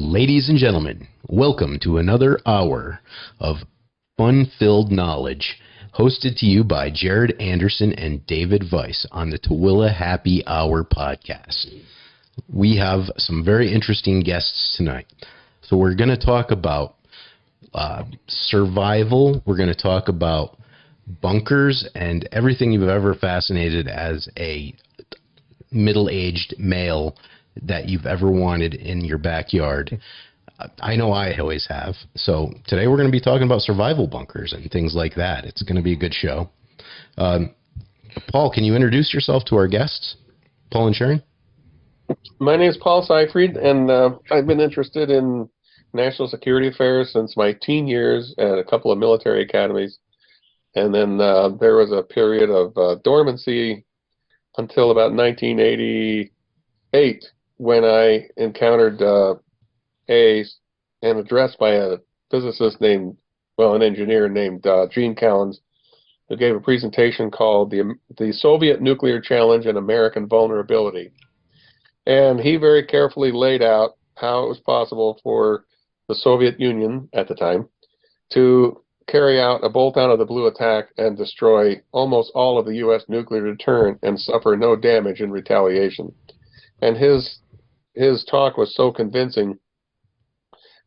Ladies and gentlemen, welcome to another hour of fun-filled knowledge, hosted to you by Jared Anderson and David Weiss on the Tooele Happy Hour podcast. We have some very interesting guests tonight. So we're going to talk about survival. We're going to talk about bunkers and everything you've ever fascinated as a middle-aged male that you've ever wanted in your backyard. I know I always have. So today we're going to be talking about survival bunkers and things like that. It's going to be a good show. Paul, can you introduce yourself to our guests? Paul and Sharon? My name is Paul Seifried, and I've been interested in national security affairs since my teen years at a couple of military academies. And then there was a period of dormancy until about 1988, when I encountered an address by a physicist an engineer named Gene Collins, who gave a presentation called the Soviet Nuclear Challenge and American Vulnerability. And he very carefully laid out how it was possible for the Soviet Union at the time to carry out a bolt out of the blue attack and destroy almost all of the U.S. nuclear deterrent and suffer no damage in retaliation. And his talk was so convincing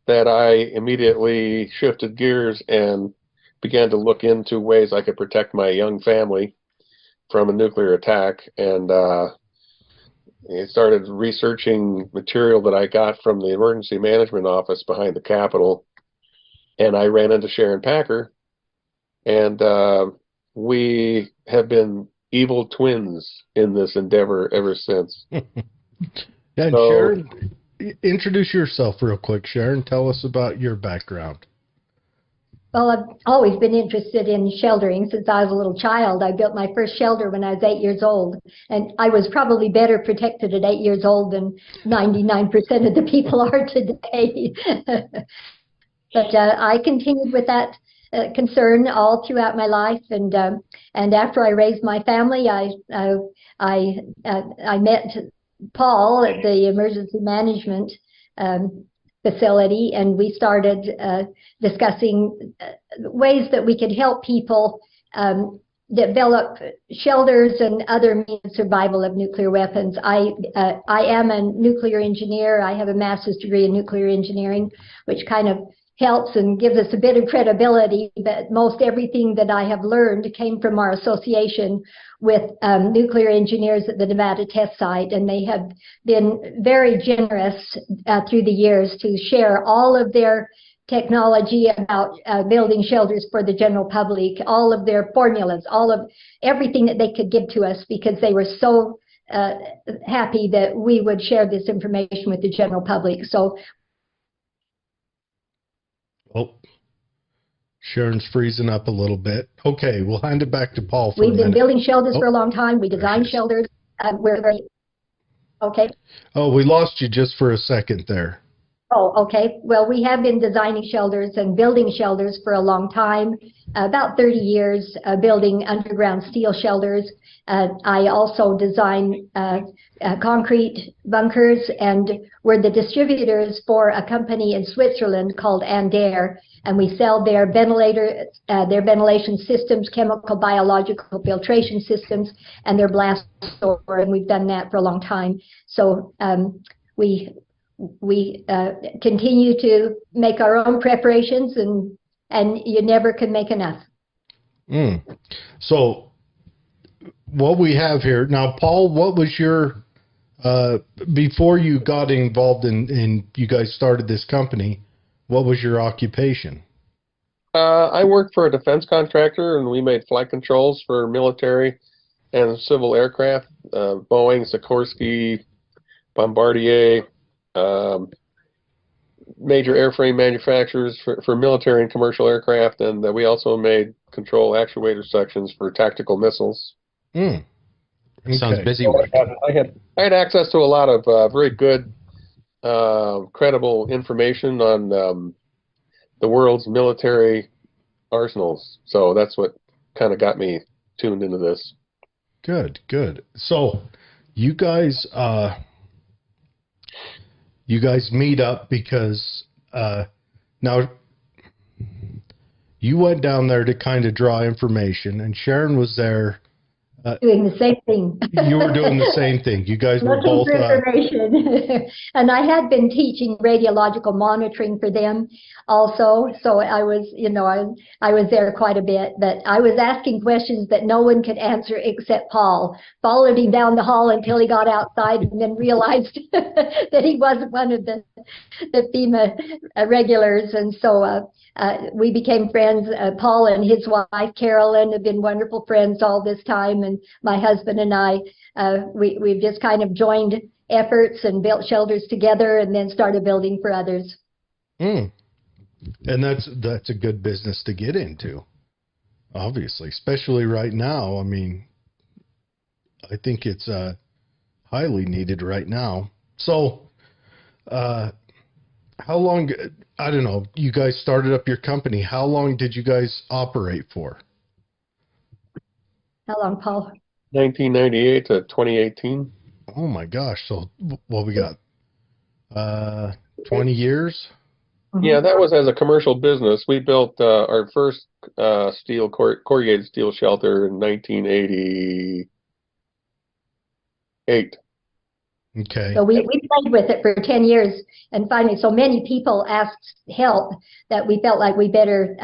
that I immediately shifted gears and began to look into ways I could protect my young family from a nuclear attack, and I started researching material that I got from the emergency management office behind the Capitol, and I ran into Sharon Packer, and we have been evil twins in this endeavor ever since. Yeah, So, Sharon, introduce yourself real quick, Sharon. Tell us about your background. Well, I've always been interested in sheltering since I was a little child. I built my first shelter when I was 8 years old, and I was probably better protected at 8 years old than 99% of the people are today. But I continued with that concern all throughout my life, and after I raised my family, I met Paul at the emergency management facility, and we started discussing ways that we could help people develop shelters and other means of survival of nuclear weapons. I am a nuclear engineer. I have a master's degree in nuclear engineering, which kind of helps and gives us a bit of credibility, but most everything that I have learned came from our association with nuclear engineers at the Nevada test site, and they have been very generous through the years to share all of their technology about building shelters for the general public, all of their formulas, all of everything that they could give to us, because they were so happy that we would share this information with the general public. So Sharon's freezing up a little bit. Okay, we'll hand it back to Paul for we've been building shelters for a long time. We design shelters. Okay. Oh, we lost you just for a second there. Oh, okay. Well, we have been designing shelters and building shelters for a long time, about 30 years, building underground steel shelters. I also design concrete bunkers, and we're the distributors for a company in Switzerland called ANDAIR, and we sell their ventilation systems, chemical, biological filtration systems, and their blast door, and we've done that for a long time. So we continue to make our own preparations, and you never can make enough. So what we have here now, Paul, what was your before you got involved in you guys started this company, what was your occupation? I worked for a defense contractor, and we made flight controls for military and civil aircraft, Boeing, Sikorsky, Bombardier, major airframe manufacturers for military and commercial aircraft, and we also made control actuator sections for tactical missiles. Okay. Sounds busy. So I had access to a lot of very good, credible information on the world's military arsenals. So that's what kind of got me tuned into this. Good. So you guys you guys meet up because now you went down there to kind of draw information, and Sharon was there. Doing the same thing. You were doing the same thing. You guys were Looking both. for information. And I had been teaching radiological monitoring for them also. So I was, I was there quite a bit, but I was asking questions that no one could answer except Paul. Followed him down the hall until he got outside and then realized that he wasn't one of the FEMA regulars. And so we became friends. Paul and his wife, Carolyn, have been wonderful friends all this time. And my husband and I, we've just kind of joined efforts and built shelters together and then started building for others. And that's a good business to get into, obviously, especially right now. I mean, I think it's highly needed right now. So, how long, I don't know, you guys started up your company. How long did you guys operate for? How long, Paul? 1998 to 2018. Oh my gosh. So what we got? 20 years? Mm-hmm. Yeah, that was as a commercial business. We built our first corrugated steel shelter in 1988. Okay. So we played with it for 10 years, and finally so many people asked help that we felt like we better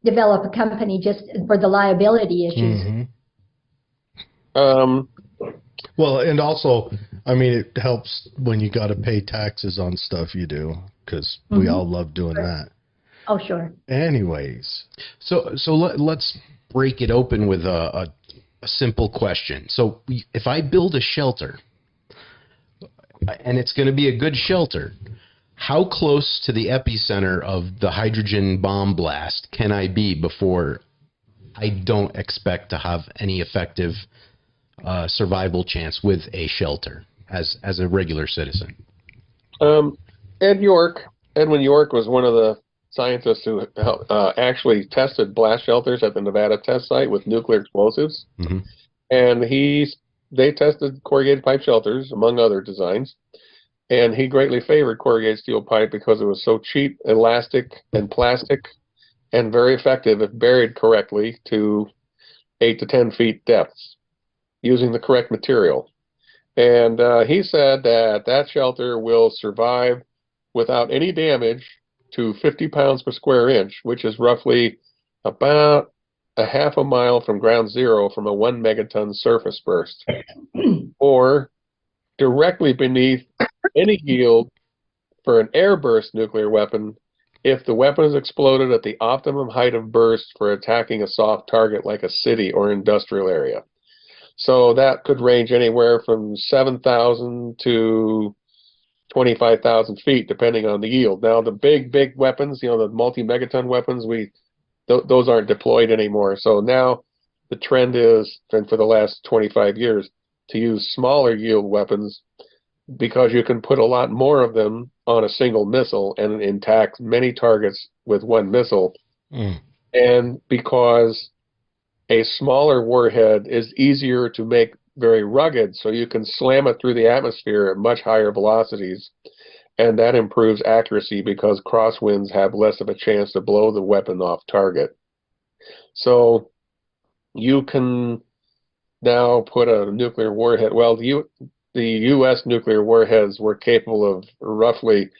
develop a company just for the liability issues. Mm-hmm. Well, and also, I mean, it helps when you got to pay taxes on stuff you do, because we all love doing that. Oh, sure. Anyways. So let's break it open with a simple question. So if I build a shelter, and it's going to be a good shelter, how close to the epicenter of the hydrogen bomb blast can I be before I don't expect to have any effective survival chance with a shelter as a regular citizen? Edwin York was one of the scientists who actually tested blast shelters at the Nevada test site with nuclear explosives. Mm-hmm. And they tested corrugated pipe shelters, among other designs. And he greatly favored corrugated steel pipe because it was so cheap, elastic, and plastic, and very effective if buried correctly to 8 to 10 feet depths using the correct material. And he said that shelter will survive without any damage to 50 pounds per square inch, which is roughly about a half a mile from ground zero from a 1 megaton surface burst, or directly beneath any yield for an airburst nuclear weapon if the weapon is exploded at the optimum height of burst for attacking a soft target like a city or industrial area. So that could range anywhere from 7,000 to 25,000 feet, depending on the yield. Now, the big weapons, the multi-megaton weapons, those aren't deployed anymore. So now the trend is, and for the last 25 years, to use smaller yield weapons because you can put a lot more of them on a single missile and attack many targets with one missile. And because a smaller warhead is easier to make very rugged, so you can slam it through the atmosphere at much higher velocities, and that improves accuracy because crosswinds have less of a chance to blow the weapon off target. So you can now put a nuclear warhead. Well, the U.S. nuclear warheads were capable of roughly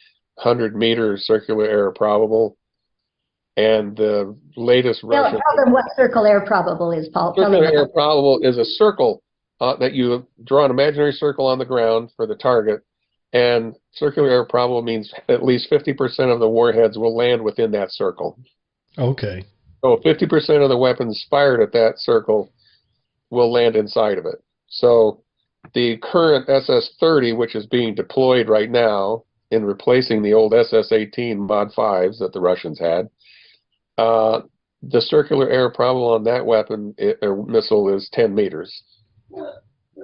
100 meters circular error probable, and the latest Russian... Tell them what circle error probable is, Paul. Circular error probable is a circle that you draw an imaginary circle on the ground for the target, and circular error probable means at least 50% of the warheads will land within that circle. Okay. So 50% of the weapons fired at that circle will land inside of it. So the current SS-30, which is being deployed right now in replacing the old SS-18 Mod 5s that the Russians had, the circular error probable on that weapon or missile is 10 meters.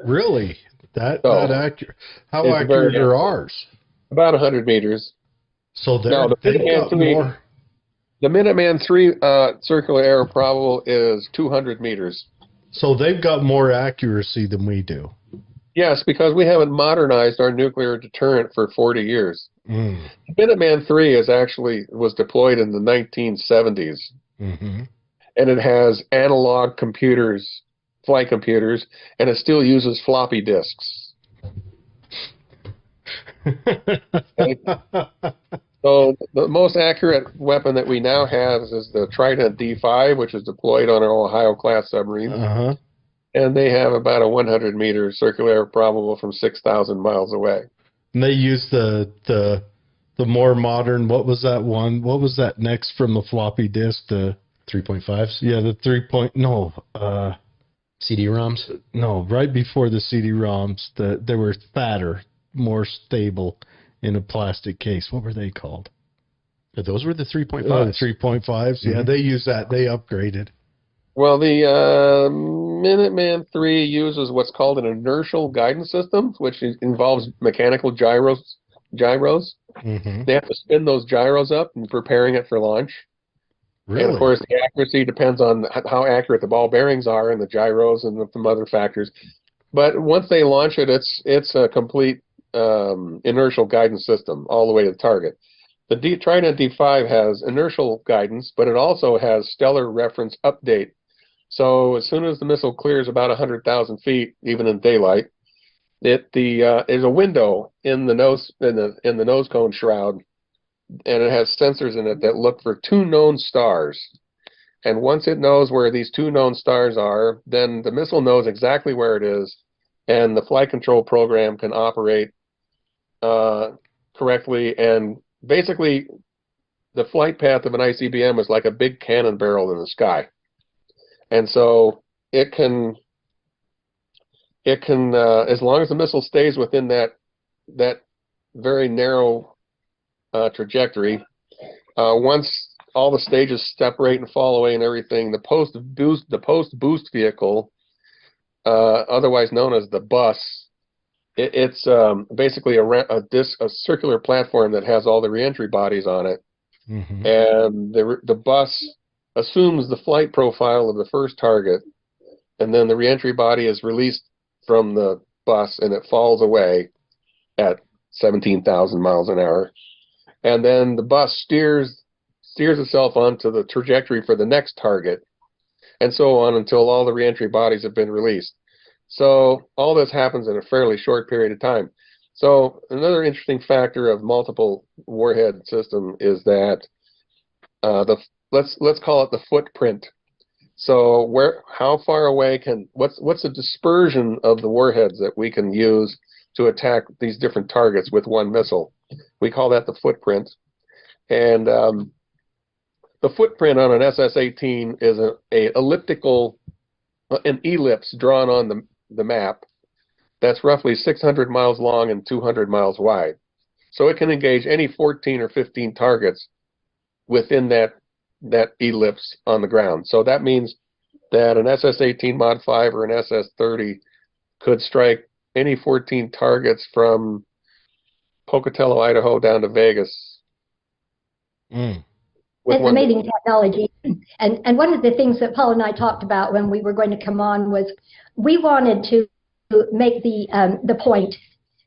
Really? That accurate? How accurate are ours? About 100 meters. So the Minuteman III, more. The Minuteman III circular error probable is 200 meters. So they've got more accuracy than we do. Yes, because we haven't modernized our nuclear deterrent for 40 years. Mm. Minuteman III was deployed in the 1970s, Mm-hmm. and it has analog computers, flight computers, and it still uses floppy disks. Okay? So the most accurate weapon that we now have is the Trident D5, which is deployed on our Ohio-class submarines. Uh-huh. And they have about a 100-meter circular probable from 6,000 miles away. And they use the more modern, what was that one? What was that next from the floppy disk? The 3.5s, yeah, the 3. CD-ROMs. No, right before the CD-ROMs, they were fatter, more stable in a plastic case. What were they called? Those were the 3.5s. Oh, the 3.5s. Yeah, Mhm. they use that. They upgraded. Well, the Minuteman III uses what's called an inertial guidance system, which involves mechanical gyros. Mm-hmm. They have to spin those gyros up and preparing it for launch. Really? And of course, the accuracy depends on how accurate the ball bearings are and the gyros and some other factors. But once they launch it, it's a complete inertial guidance system all the way to the target. The Trident D5 has inertial guidance, but it also has stellar reference update. So as soon as the missile clears about 100,000 feet, even in daylight, there's a window in the nose cone shroud, and it has sensors in it that look for 2 known stars. And once it knows where these 2 known stars are, then the missile knows exactly where it is, and the flight control program can operate correctly. And basically, the flight path of an ICBM is like a big cannon barrel in the sky. And so it can, as long as the missile stays within that very narrow trajectory, once all the stages separate and fall away and everything, the post boost vehicle, otherwise known as the bus, it's basically a circular platform that has all the reentry bodies on it, Mm-hmm. and the bus assumes the flight profile of the first target, and then the reentry body is released from the bus and it falls away at 17,000 miles an hour, and then the bus steers itself onto the trajectory for the next target, and so on until all the reentry bodies have been released. So all this happens in a fairly short period of time. So another interesting factor of multiple warhead system is that let's call it the footprint. So how far away what's the dispersion of the warheads that we can use to attack these different targets with one missile? We call that the footprint. And the footprint on an SS-18 is an ellipse drawn on the map that's roughly 600 miles long and 200 miles wide. So it can engage any 14 or 15 targets within that ellipse on the ground. So that means that an SS-18 Mod 5 or an SS-30 could strike any 14 targets from Pocatello, Idaho down to Vegas. Mm. It's amazing technology. And one of the things that Paul and I talked about when we were going to come on was we wanted to make the point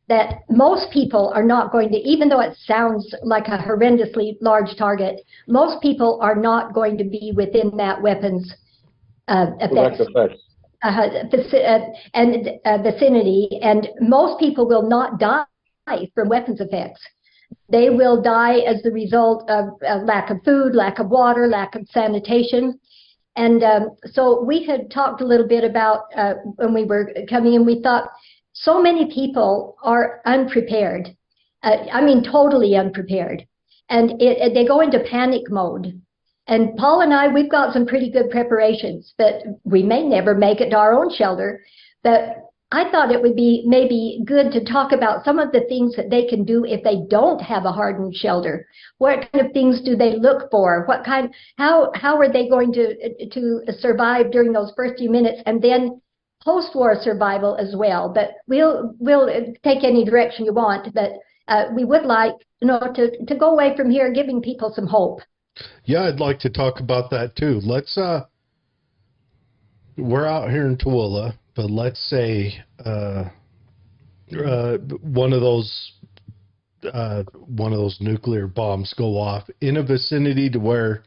that most people are not going to, even though it sounds like a horrendously large target, most people are not going to be within that weapon's vicinity. And most people will not die from weapons effects. They will die as the result of lack of food, lack of water, lack of sanitation. And so we had talked a little bit about when we were coming in, we thought so many people are unprepared. I mean, totally unprepared. And they go into panic mode. And Paul and I, we've got some pretty good preparations, but we may never make it to our own shelter. But I thought it would be maybe good to talk about some of the things that they can do if they don't have a hardened shelter. What kind of things do they look for? How are they going to survive during those first few minutes, and then post-war survival as well? But we'll take any direction you want, but we would like to go away from here giving people some hope. Yeah, I'd like to talk about that too. Let's we're out here in Tooele, but let's say one of those nuclear bombs go off in a vicinity to where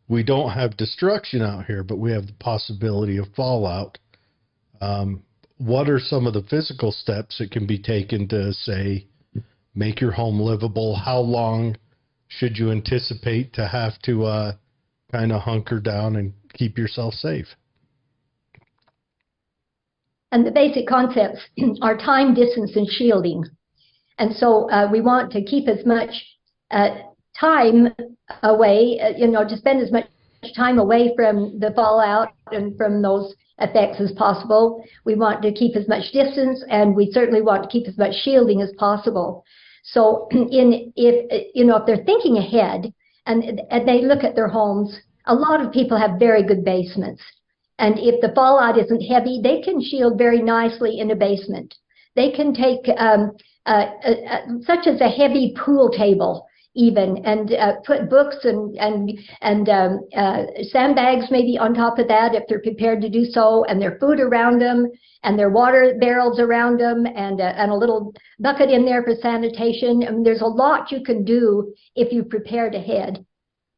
we don't have destruction out here, but we have the possibility of fallout. What are some of the physical steps that can be taken to, say, make your home livable? How long should you anticipate to have to kind of hunker down and keep yourself safe? And the basic concepts are time, distance, and shielding. And so we want to keep as much time away, to spend as much time away from the fallout and from those effects as possible. We want to keep as much distance, and we certainly want to keep as much shielding as possible. So if they're thinking ahead and they look at their homes, a lot of people have very good basements. And if the fallout isn't heavy, they can shield very nicely in a basement. They can take such as a heavy pool table even, and put books and sandbags maybe on top of that if they're prepared to do so, and their food around them, and their water barrels around them, and a little bucket in there for sanitation. I mean, there's a lot you can do if you prepared ahead.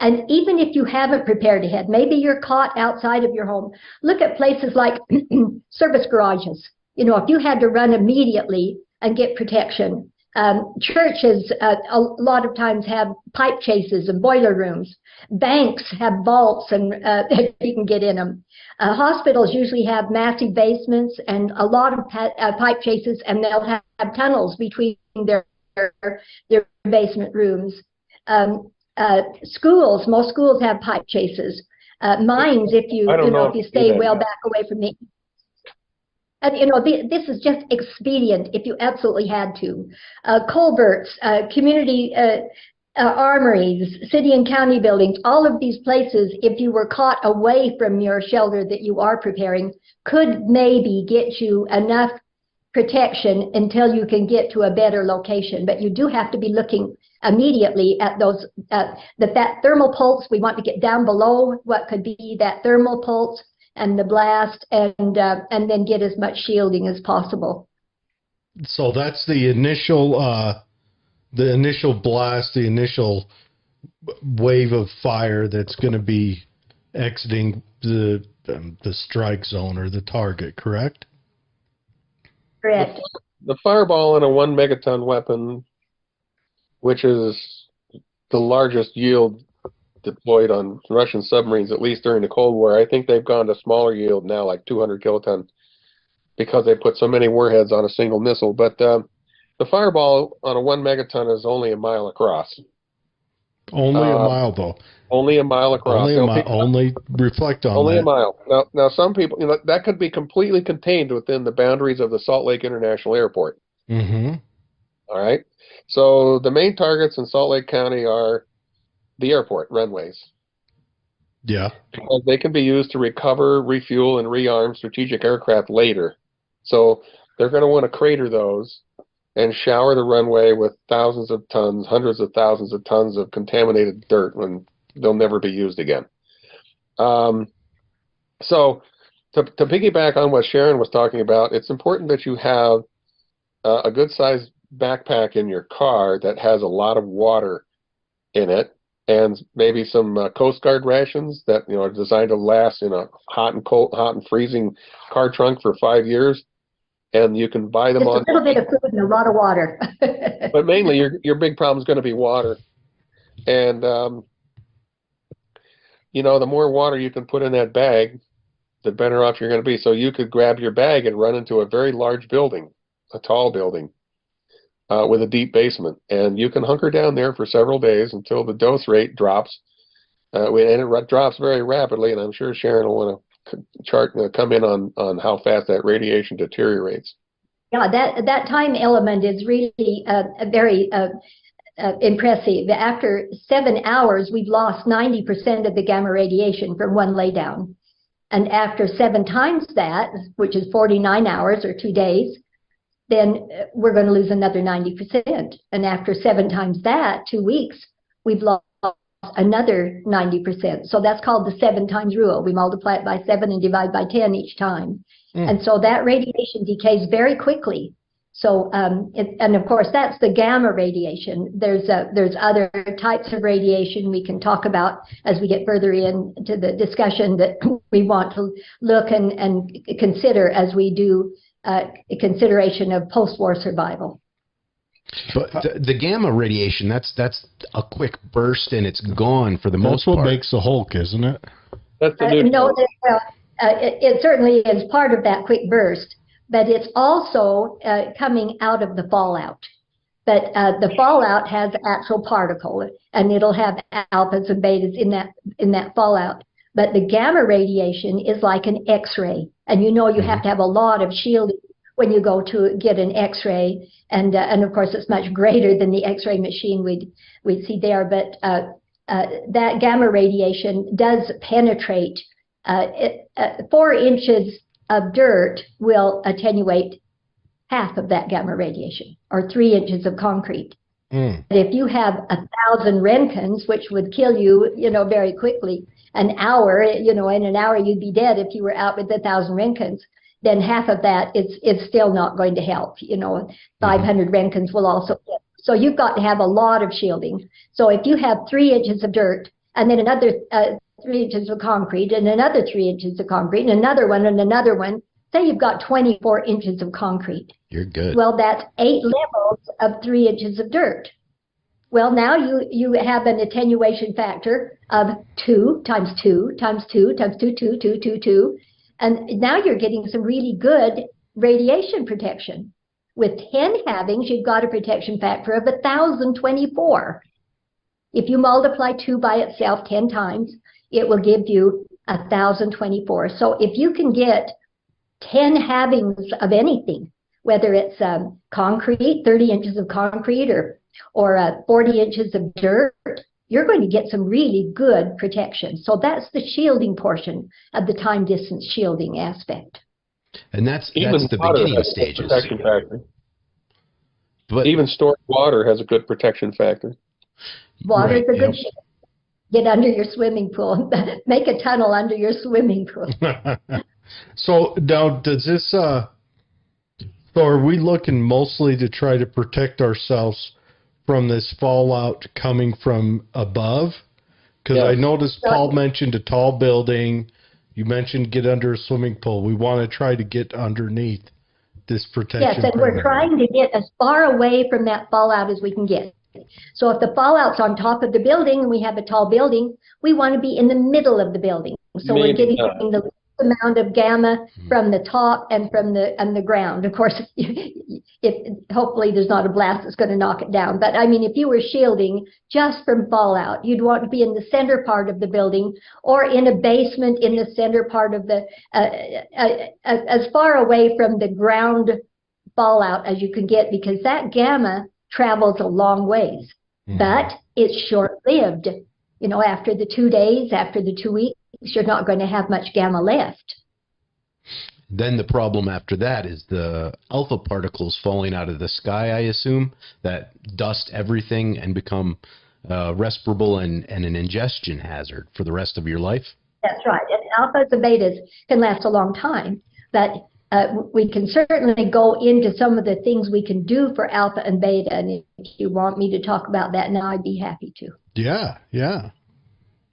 And even if you haven't prepared ahead, maybe you're caught outside of your home. Look at places like service garages. If you had to run immediately and get protection. Churches a lot of times have pipe chases and boiler rooms. Banks have vaults and you can get in them. Hospitals usually have massive basements and a lot of pipe chases, and they'll have tunnels between their basement rooms. Schools, most schools have pipe chases. Mines, if you stay well back away from the. And this is just expedient if you absolutely had to. Culverts, community armories, city and county buildings, all of these places, if you were caught away from your shelter that you are preparing, could maybe get you enough protection until you can get to a better location. But you do have to be looking immediately at those, that thermal pulse. We want to get down below what could be that thermal pulse and the blast, and then get as much shielding as possible. So that's the initial blast, the initial wave of fire that's going to be exiting the strike zone or the target, correct? Correct. The fireball in a 1 megaton weapon, which is the largest yield deployed on Russian submarines, at least during the Cold War. I think they've gone to smaller yield now, like 200 kiloton, because they put so many warheads on a single missile. But the fireball on a 1 megaton is only a mile across. Only a mile, though. Only a mile across. Only reflect on only that. A mile. Now, some people, that could be completely contained within the boundaries of the Salt Lake International Airport. Mm-hmm. All right. So the main targets in Salt Lake County are the airport runways. Yeah. Because they can be used to recover, refuel, and rearm strategic aircraft later. So they're going to want to crater those and shower the runway with thousands of tons, hundreds of thousands of tons of contaminated dirt when they'll never be used again. So to piggyback on what Sharon was talking about, it's important that you have a good-sized backpack in your car that has a lot of water in it, and maybe some Coast Guard rations that are designed to last in a hot and freezing car trunk for 5 years, and you can buy them on. Just a little bit of food and a lot of water. But mainly, your big problem is going to be water, and the more water you can put in that bag, the better off you're going to be. So you could grab your bag and run into a very large building, a tall building, with a deep basement, and you can hunker down there for several days until the dose rate drops, and it drops very rapidly. And I'm sure Sharon will want to come in on how fast that radiation deteriorates. Yeah, that time element is really very impressive. After 7 hours, we've lost 90% of the gamma radiation from one laydown, and after 7 times that, which is 49 hours or 2 days, then we're going to lose another 90%. And after 7 times that, 2 weeks, we've lost another 90%. So that's called the 7 times rule. We multiply it by 7 and divide by 10 each time. And so that radiation decays very quickly. So, and of course, that's the gamma radiation. There's other types of radiation we can talk about as we get further into the discussion that we want to look and consider as we do consideration of post-war survival. But the gamma radiation, that's a quick burst and it's gone for the most part. That's what makes the Hulk, isn't it? That's the new. No, it certainly is part of that quick burst, but it's also coming out of the fallout. But the fallout has actual particle, and it'll have alphas and betas in that fallout. But the gamma radiation is like an X-ray, and you have to have a lot of shielding when you go to get an X-ray, and of course it's much greater than the X-ray machine we'd see there. But that gamma radiation does penetrate. 4 inches of dirt will attenuate half of that gamma radiation, or 3 inches of concrete. If you have 1,000 Roentgens, which would kill you, very quickly, an hour, in an hour you'd be dead if you were out with 1,000 Roentgens, then half of that is still not going to help. 500 Roentgens will also help. So you've got to have a lot of shielding. So if you have 3 inches of dirt, and then another 3 inches of concrete, and another 3 inches of concrete, and another one, and another one, say you've got 24 inches of concrete. You're good. Well, that's 8 levels of 3 inches of dirt. Well, now you have an attenuation factor of 2 times 2 times 2 times 2, 2, 2, 2, 2. And now you're getting some really good radiation protection. With 10 halvings, you've got a protection factor of 1,024. If you multiply 2 by itself 10 times, it will give you 1,024. So if you can get 10 halvings of anything, whether it's concrete, 30 inches of concrete, or 40 inches of dirt, you're going to get some really good protection. So that's the shielding portion of the time distance shielding aspect. And that's the beginning stages. Protection factor. But even stored water has a good protection factor. Water is a good shield. Get under your swimming pool. Make a tunnel under your swimming pool. So now, does this? So are we looking mostly to try to protect ourselves from this fallout coming from above? Because I noticed Paul mentioned a tall building. You mentioned get under a swimming pool. We want to try to get underneath this protection. Yes, and we're trying to get as far away from that fallout as we can get. So if the fallout's on top of the building and we have a tall building, we want to be in the middle of the building. So we're getting the least amount of gamma from the top and from the ground. Of course, hopefully there's not a blast that's going to knock it down. But I mean, if you were shielding just from fallout, you'd want to be in the center part of the building or in a basement in the center part of the, as far away from the ground fallout as you can get, because that gamma travels a long ways, but it's short-lived. After the 2 days, after the 2 weeks, you're not going to have much gamma left. Then the problem after that is the alpha particles falling out of the sky, I assume, that dust everything and become respirable and an ingestion hazard for the rest of your life. That's right. And alphas and betas can last a long time, but we can certainly go into some of the things we can do for alpha and beta. And if you want me to talk about that now, I'd be happy to. Yeah.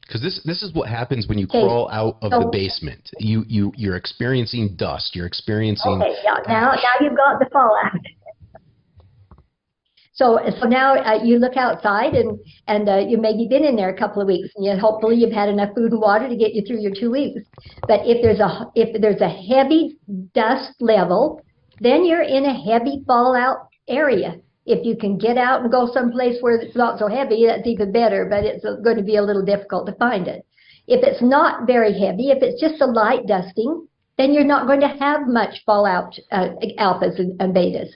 Because this is what happens when you crawl out of the basement. You're experiencing dust. You're experiencing. Okay, yeah. Now you've got the fallout. So now you look outside and you maybe been in there a couple of weeks, and hopefully you've had enough food and water to get you through your 2 weeks. But if there's a heavy dust level, then you're in a heavy fallout area. If you can get out and go someplace where it's not so heavy, that's even better, but it's going to be a little difficult to find it. If it's not very heavy, if it's just a light dusting, then you're not going to have much fallout alphas and betas.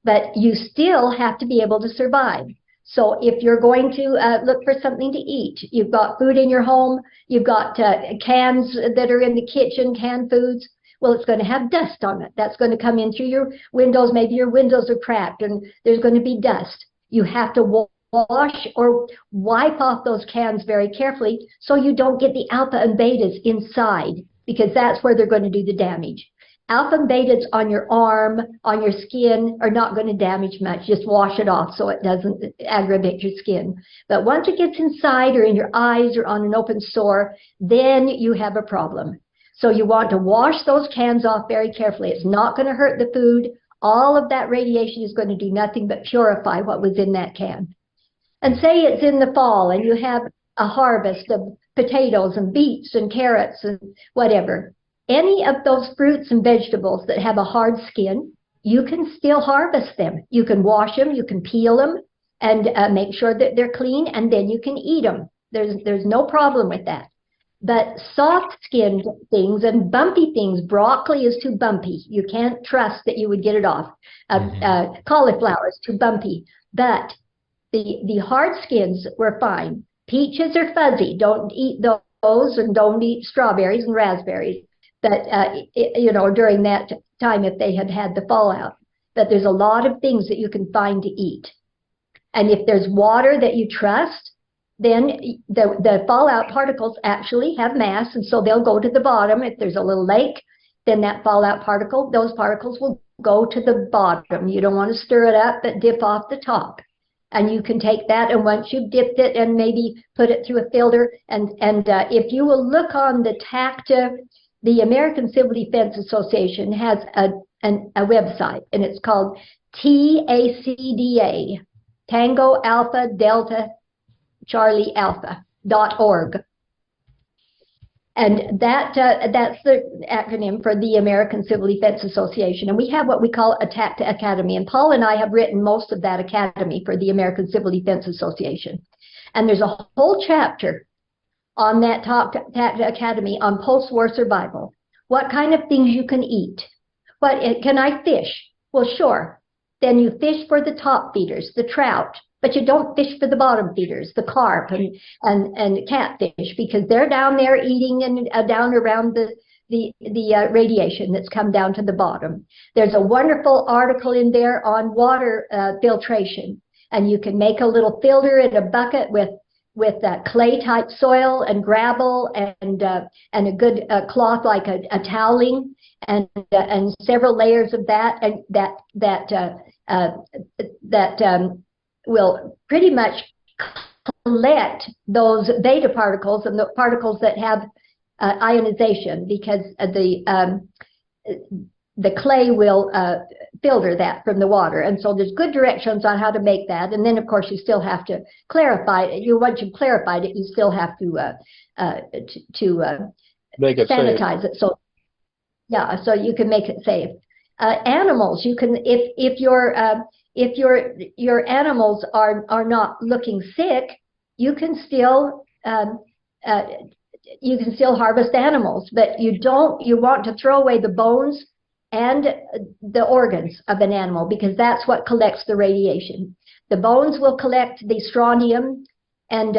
But you still have to be able to survive. So if you're going to look for something to eat, you've got food in your home, you've got cans that are in the kitchen, canned foods, well, it's going to have dust on it. That's going to come in through your windows. Maybe your windows are cracked and there's going to be dust. You have to wash or wipe off those cans very carefully so you don't get the alpha and betas inside, because that's where they're going to do the damage. alpha and betas on your arm, on your skin, are not going to damage much. Just wash it off so it doesn't aggravate your skin. But once it gets inside or in your eyes or on an open sore, then you have a problem. So you want to wash those cans off very carefully. It's not going to hurt the food. All of that radiation is going to do nothing but purify what was in that can. And say it's in the fall and you have a harvest of potatoes and beets and carrots and whatever. Any of those fruits and vegetables that have a hard skin, you can still harvest them. You can wash them, you can peel them, and make sure that they're clean, and then you can eat them. There's no problem with that. But soft-skinned things and bumpy things, broccoli is too bumpy. You can't trust that you would get it off. Cauliflower is too bumpy. But the hard skins were fine. Peaches are fuzzy. Don't eat those, and don't eat strawberries and raspberries. But, during that time, if they had had the fallout. But there's a lot of things that you can find to eat. And if there's water that you trust, then the fallout particles actually have mass, and so they'll go to the bottom. If there's a little lake, then that fallout particle, those particles will go to the bottom. You don't want to stir it up, but dip off the top. And you can take that, and once you've dipped it and maybe put it through a filter, and if you will look on the TACTA, the American Civil Defense Association has a website, and it's called TACDA, Tango Alpha Delta Charlie Alpha.org. And that's the acronym for the American Civil Defense Association. And we have what we call a TACTA Academy. And Paul and I have written most of that academy for the American Civil Defense Association. And there's a whole chapter on that TACTA Academy on post-war survival. What kind of things you can eat. Can I fish? Well, sure. Then you fish for the top feeders, the trout. But you don't fish for the bottom feeders, the carp and catfish, because they're down there eating and down around the radiation that's come down to the bottom. There's a wonderful article in there on water filtration, and you can make a little filter in a bucket with clay type soil and gravel and a good cloth like a toweling and several layers of that, and that will pretty much collect those beta particles and the particles that have ionization, because the clay will filter that from the water. And so there's good directions on how to make that. And then, of course, you still have to clarify it. Once you've clarified it, you still have to make it sanitize safe. it. So, yeah, so you can make it safe. Animals, you can, if your animals are not looking sick, you can still harvest animals, but you want to throw away the bones and the organs of an animal, because that's what collects the radiation. The bones will collect the strontium, and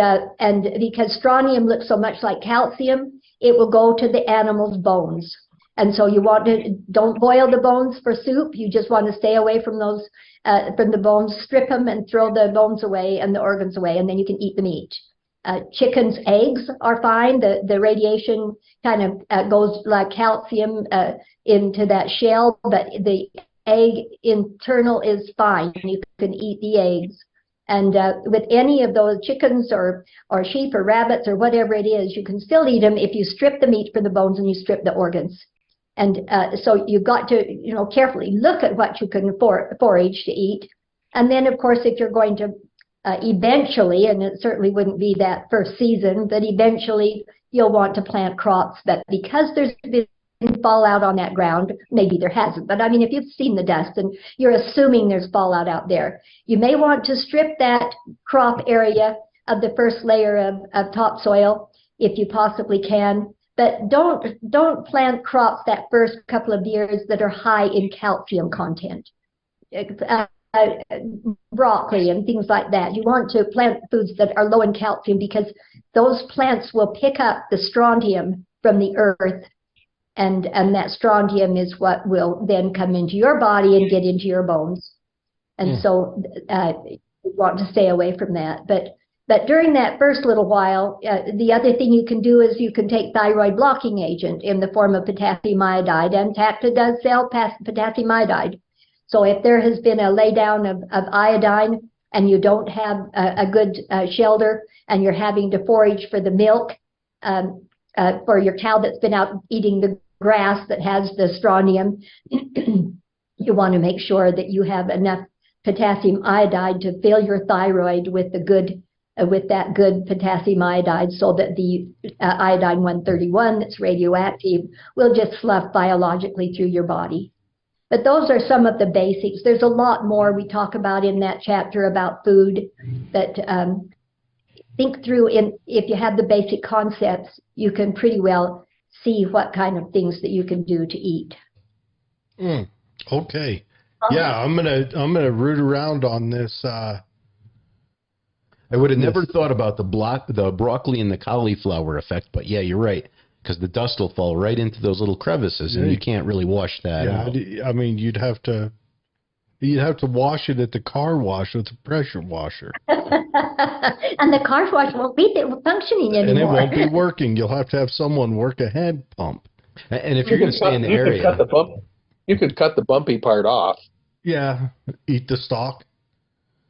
because strontium looks so much like calcium, it will go to the animal's bones. And so don't boil the bones for soup. You just want to stay away from those, from the bones. Strip them and throw the bones away and the organs away, and then you can eat the meat. Chickens' eggs are fine. The radiation kind of goes like calcium into that shell, but the egg internal is fine. You can eat the eggs. And with any of those chickens or sheep or rabbits or whatever it is, you can still eat them if you strip the meat from the bones and you strip the organs. And so you've got to, carefully look at what you can forage to eat. And then, of course, if you're going to eventually, and it certainly wouldn't be that first season, but eventually you'll want to plant crops. But because there's been fallout on that ground, maybe there hasn't, but I mean, if you've seen the dust and you're assuming there's fallout out there, you may want to strip that crop area of the first layer of topsoil if you possibly can. But don't plant crops that first couple of years that are high in calcium content. Broccoli and things like that. You want to plant foods that are low in calcium, because those plants will pick up the strontium from the earth, and that strontium is what will then come into your body and get into your bones. And so you want to stay away from that. But But during that first little while, the other thing you can do is you can take thyroid blocking agent in the form of potassium iodide, and TACTA does sell potassium iodide. So if there has been a laydown of iodine and you don't have a good shelter and you're having to forage for the milk for your cow that's been out eating the grass that has the strontium, you want to make sure that you have enough potassium iodide to fill your thyroid with the good with that good potassium iodide, so that the iodine 131 that's radioactive will just slough biologically through your body. But those are some of the basics. There's a lot more we talk about in that chapter about food, but think through, if you have the basic concepts, you can pretty well see what kind of things that you can do to eat. Okay. Yeah, I'm gonna root around on this. I would have never thought about the broccoli and the cauliflower effect, but yeah, you're right, because the dust will fall right into those little crevices, and you can't really wash that out. I mean, you'd have to wash it at the car wash with a pressure washer, and the car wash won't be functioning anymore. and it won't be working. You'll have to have someone work a hand pump. And if you're going to stay in the area, you could cut the bumpy part off. Yeah, eat the stalk.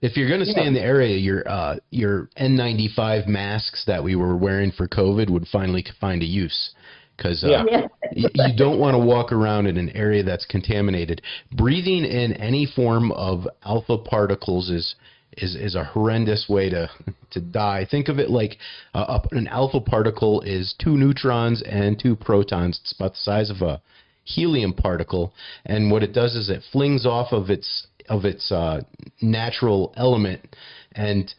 If you're going to stay in the area, your N95 masks that we were wearing for COVID would finally find a use, because you don't want to walk around in an area that's contaminated. Breathing in any form of alpha particles is a horrendous way to die. Think of it like an alpha particle is 2 neutrons and 2 protons. It's about the size of a helium particle, and what it does is it flings off of its natural element and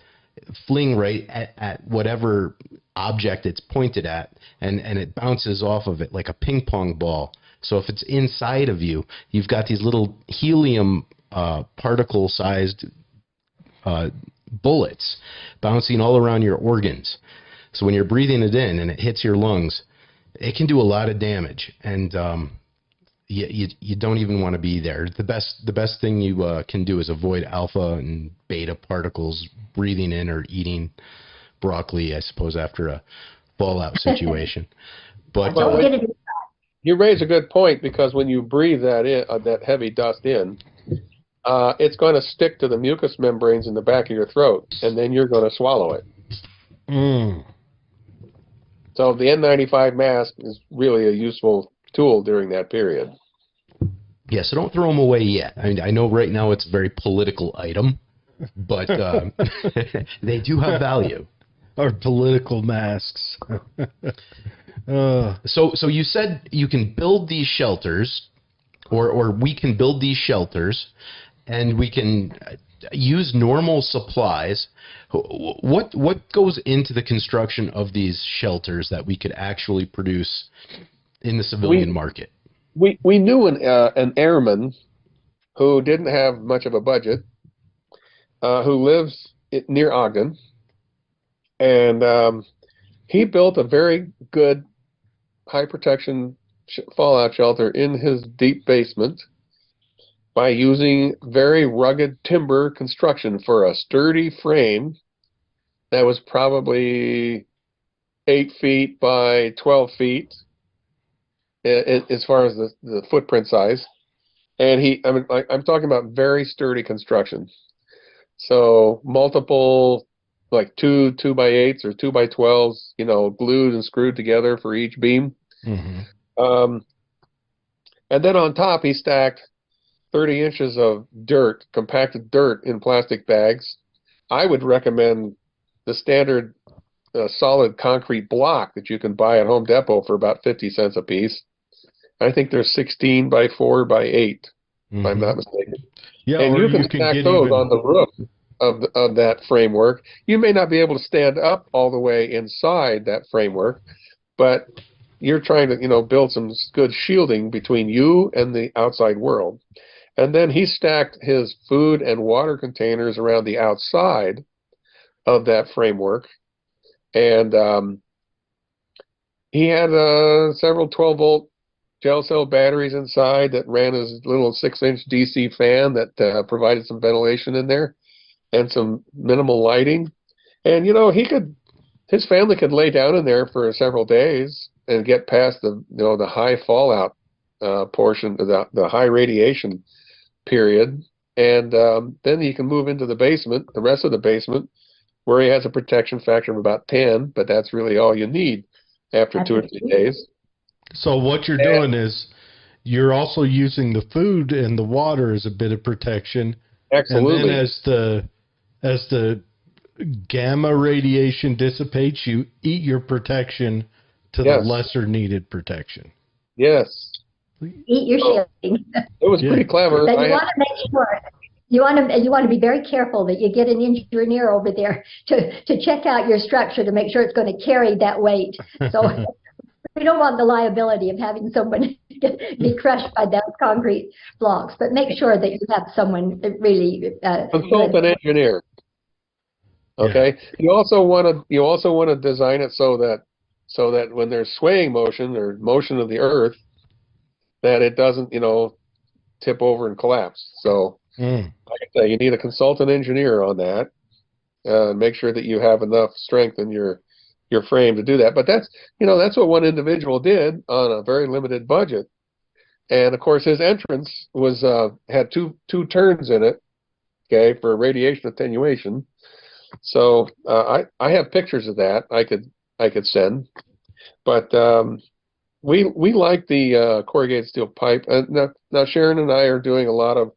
fling right at whatever object it's pointed at, and it bounces off of it like a ping pong ball. So if it's inside of you, you've got these little helium particle sized bullets bouncing all around your organs. So when you're breathing it in and it hits your lungs, it can do a lot of damage, and you don't even want to be there. The best thing you can do is avoid alpha and beta particles breathing in or eating broccoli, I suppose, after a fallout situation. But you raise a good point, because when you breathe that heavy dust in, it's going to stick to the mucous membranes in the back of your throat, and then you're going to swallow it. So the N95 mask is really a useful tool during that period. Yeah, so don't throw them away yet. I mean, I know right now it's a very political item, but they do have value. Our political masks. So you said you can build these shelters, or we can build these shelters, and we can use normal supplies. What goes into the construction of these shelters that we could actually produce in the civilian market? We knew an airman who didn't have much of a budget, who lives near Ogden, and he built a very good high protection fallout shelter in his deep basement by using very rugged timber construction for a sturdy frame that was probably 8 feet by 12 feet. As far as the footprint size, and I'm talking about very sturdy construction. So multiple, like 2 2x8s or 2x12s, glued and screwed together for each beam. And then on top, he stacked 30 inches of dirt, compacted dirt in plastic bags. I would recommend the standard solid concrete block that you can buy at Home Depot for about 50 cents a piece. I think they're 16 by 4 by 8, if I'm not mistaken. Yeah, and you can stack those on the roof of that framework. You may not be able to stand up all the way inside that framework, but you're trying to, build some good shielding between you and the outside world. And then he stacked his food and water containers around the outside of that framework. And he had several 12-volt gel cell batteries inside that ran his little 6-inch DC fan that provided some ventilation in there and some minimal lighting. And his family could lay down in there for several days and get past the high fallout portion, the high radiation period, and then he can move into the basement, the rest of the basement, where he has a protection factor of about 10, but that's really all you need after 2 or 3 days. So what you're doing is you're also using the food and the water as a bit of protection. Absolutely. And then as the gamma radiation dissipates, you eat your protection to the lesser needed protection. Yes. Eat your shielding. It was pretty clever. But you want to make sure. You want to be very careful that you get an engineer over there to check out your structure to make sure it's going to carry that weight. So we don't want the liability of having someone be crushed by those concrete blocks. But make sure that you have someone really consultant engineer. Okay. Yeah. You also want to design it so that when there's swaying motion or motion of the earth, that it doesn't tip over and collapse. So. Like I say, you need a consultant engineer on that. Make sure that you have enough strength in your frame to do that. But that's what one individual did on a very limited budget. And of course, his entrance had two turns in it, okay, for radiation attenuation. So I have pictures of that I could send. But we like the corrugated steel pipe. Now Sharon and I are doing a lot of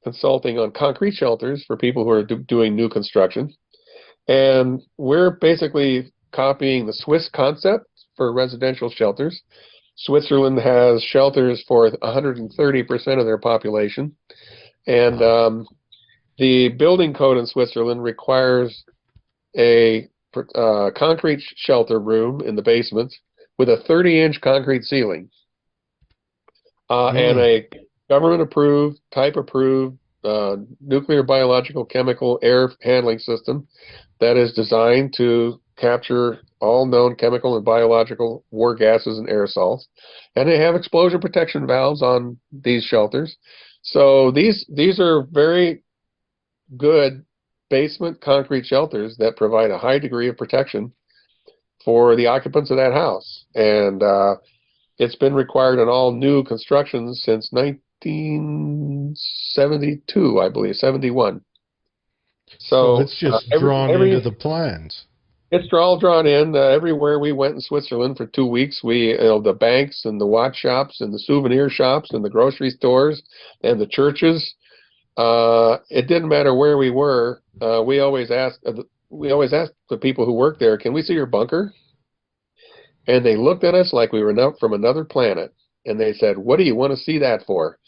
consulting on concrete shelters for people who are doing new construction. And we're basically copying the Swiss concept for residential shelters. Switzerland has shelters for 130% of their population. And the building code in Switzerland requires a concrete shelter room in the basement with a 30-inch concrete ceiling and a government-approved, type-approved, nuclear, biological, chemical, air handling system that is designed to capture all known chemical and biological war gases and aerosols. And they have explosion protection valves on these shelters. So these are very good basement concrete shelters that provide a high degree of protection for the occupants of that house. And it's been required in all new constructions since 1972, I believe, 71. So it's just drawn into the plans. It's all drawn in. Everywhere we went in Switzerland for 2 weeks, the banks and the watch shops and the souvenir shops and the grocery stores and the churches, it didn't matter where we were. We always asked the people who worked there, "Can we see your bunker?" And they looked at us like we were from another planet. And they said, "What do you want to see that for?"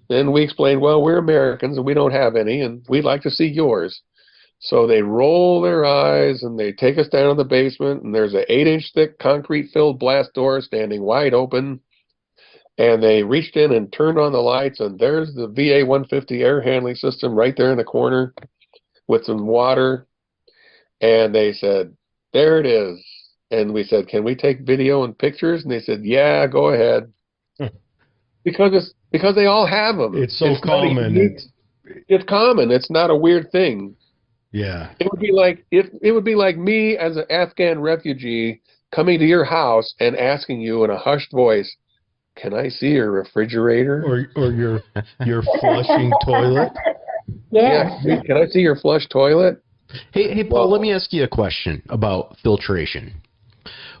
Then we explained, "Well, we're Americans and we don't have any, and we'd like to see yours." So they roll their eyes and they take us down to the basement, and there's an 8-inch thick concrete-filled blast door standing wide open. And they reached in and turned on the lights, and there's the VA 150 air handling system right there in the corner with some water. And they said, "There it is." And we said, "Can we take video and pictures?" And they said, "Yeah, go ahead." Because they all have them. It's so common. It's common. It's not a weird thing. Yeah. It would be like me as an Afghan refugee coming to your house and asking you in a hushed voice, "Can I see your refrigerator?" Or your flushing toilet? Yes. Yeah. "Can I see your flush toilet?" Hey, Paul, let me ask you a question about filtration.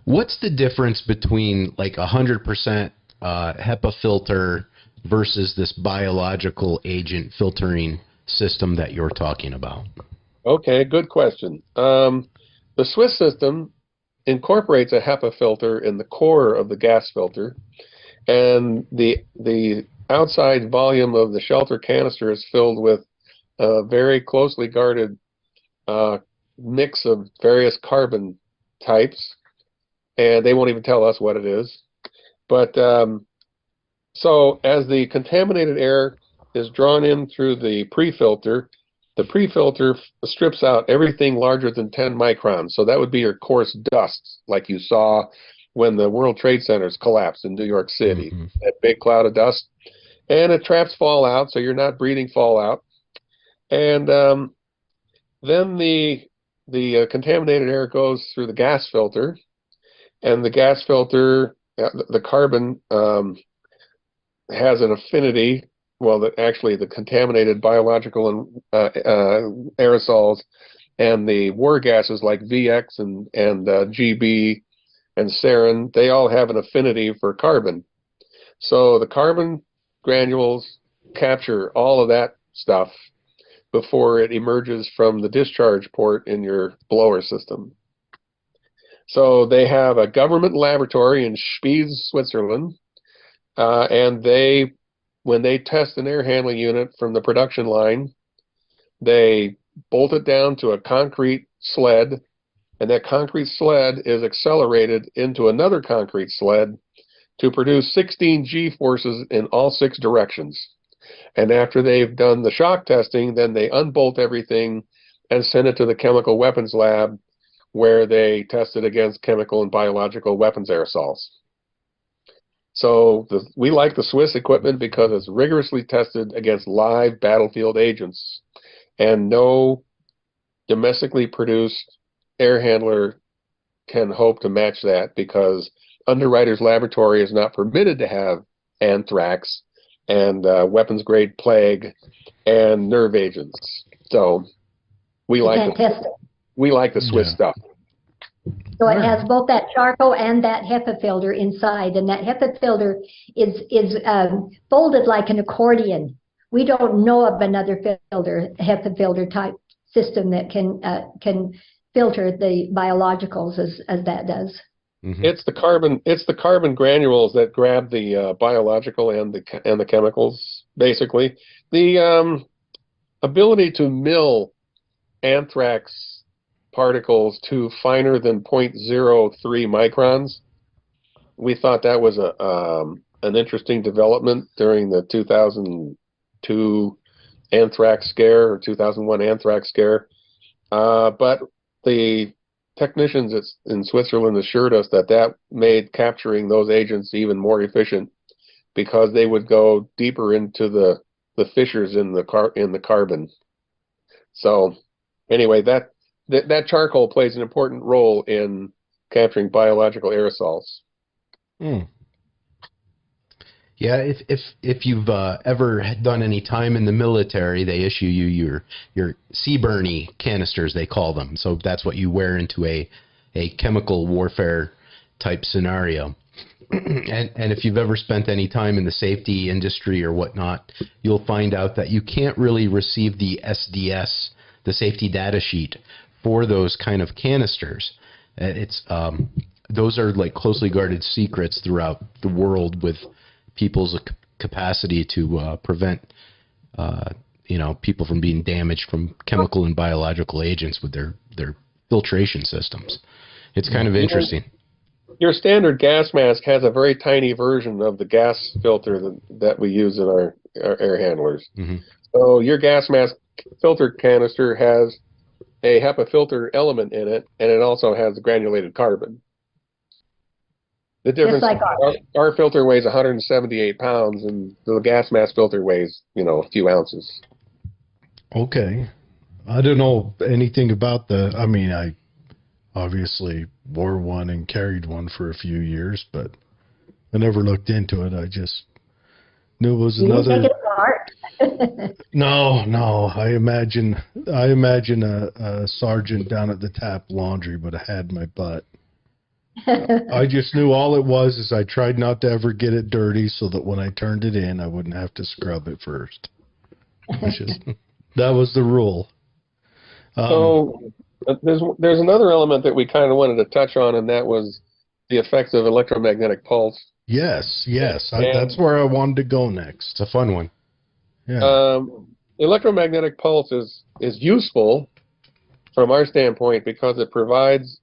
What's the difference between like 100% HEPA filter versus this biological agent filtering system that you're talking about? Okay, good question. The Swiss system incorporates a HEPA filter in the core of the gas filter, and the outside volume of the shelter canister is filled with a very closely guarded mix of various carbon types, and they won't even tell us what it is. But so as the contaminated air is drawn in through the pre-filter, the pre-filter strips out everything larger than 10 microns. So that would be your coarse dust, like you saw when the World Trade Centers collapsed in New York City. Mm-hmm. That big cloud of dust. And it traps fallout, so you're not breathing fallout. And then the the contaminated air goes through the gas filter, and the gas filter, the carbon has an affinity. Well, actually, the contaminated biological and aerosols and the war gases like VX and GB and sarin, they all have an affinity for carbon. So the carbon granules capture all of that stuff before it emerges from the discharge port in your blower system. So they have a government laboratory in Spiez, Switzerland, and when they test an air handling unit from the production line, they bolt it down to a concrete sled, and that concrete sled is accelerated into another concrete sled to produce 16 G-forces in all 6 directions. And after they've done the shock testing, then they unbolt everything and send it to the chemical weapons lab, where they test it against chemical and biological weapons aerosols. So we like the Swiss equipment because it's rigorously tested against live battlefield agents, and no domestically produced air handler can hope to match that, because Underwriters Laboratory is not permitted to have anthrax and weapons grade plague and nerve agents. So we like the Swiss stuff. So it has both that charcoal and that HEPA filter inside, and that HEPA filter is folded like an accordion. We don't know of another filter, HEPA filter type system that can filter the biologicals as that does. Mm-hmm. It's the carbon granules that grab the biological and the chemicals. Basically, the ability to mill anthrax particles to finer than 0.03 microns. We thought that was an interesting development during the 2002 anthrax scare or 2001 anthrax scare. But the technicians in Switzerland assured us that made capturing those agents even more efficient, because they would go deeper into the fissures in the carbon. So anyway, that charcoal plays an important role in capturing biological aerosols. Mm. Yeah, if you've ever done any time in the military, they issue you your CBRNE canisters, they call them. So that's what you wear into a chemical warfare type scenario. And if you've ever spent any time in the safety industry or whatnot, you'll find out that you can't really receive the SDS, the safety data sheet, for those kind of canisters. It's those are like closely guarded secrets throughout the world, with people's capacity to prevent people from being damaged from chemical and biological agents with their filtration systems. It's kind of interesting. Your standard gas mask has a very tiny version of the gas filter that we use in our air handlers. Mm-hmm. So your gas mask filter canister has a HEPA filter element in it, and it also has granulated carbon. The difference, like our filter weighs 178 pounds, and the gas mask filter weighs, a few ounces. Okay. I don't know anything about I obviously wore one and carried one for a few years, but I never looked into it. I just knew it was another. You didn't take it apart. No. I imagine a sergeant down at the tap laundry would have had my butt. I just knew all it was is I tried not to ever get it dirty, so that when I turned it in, I wouldn't have to scrub it first. That was the rule. So there's another element that we kind of wanted to touch on, and that was the effects of electromagnetic pulse. Yes. That's where I wanted to go next. It's a fun one. Yeah. Electromagnetic pulse is useful from our standpoint because it provides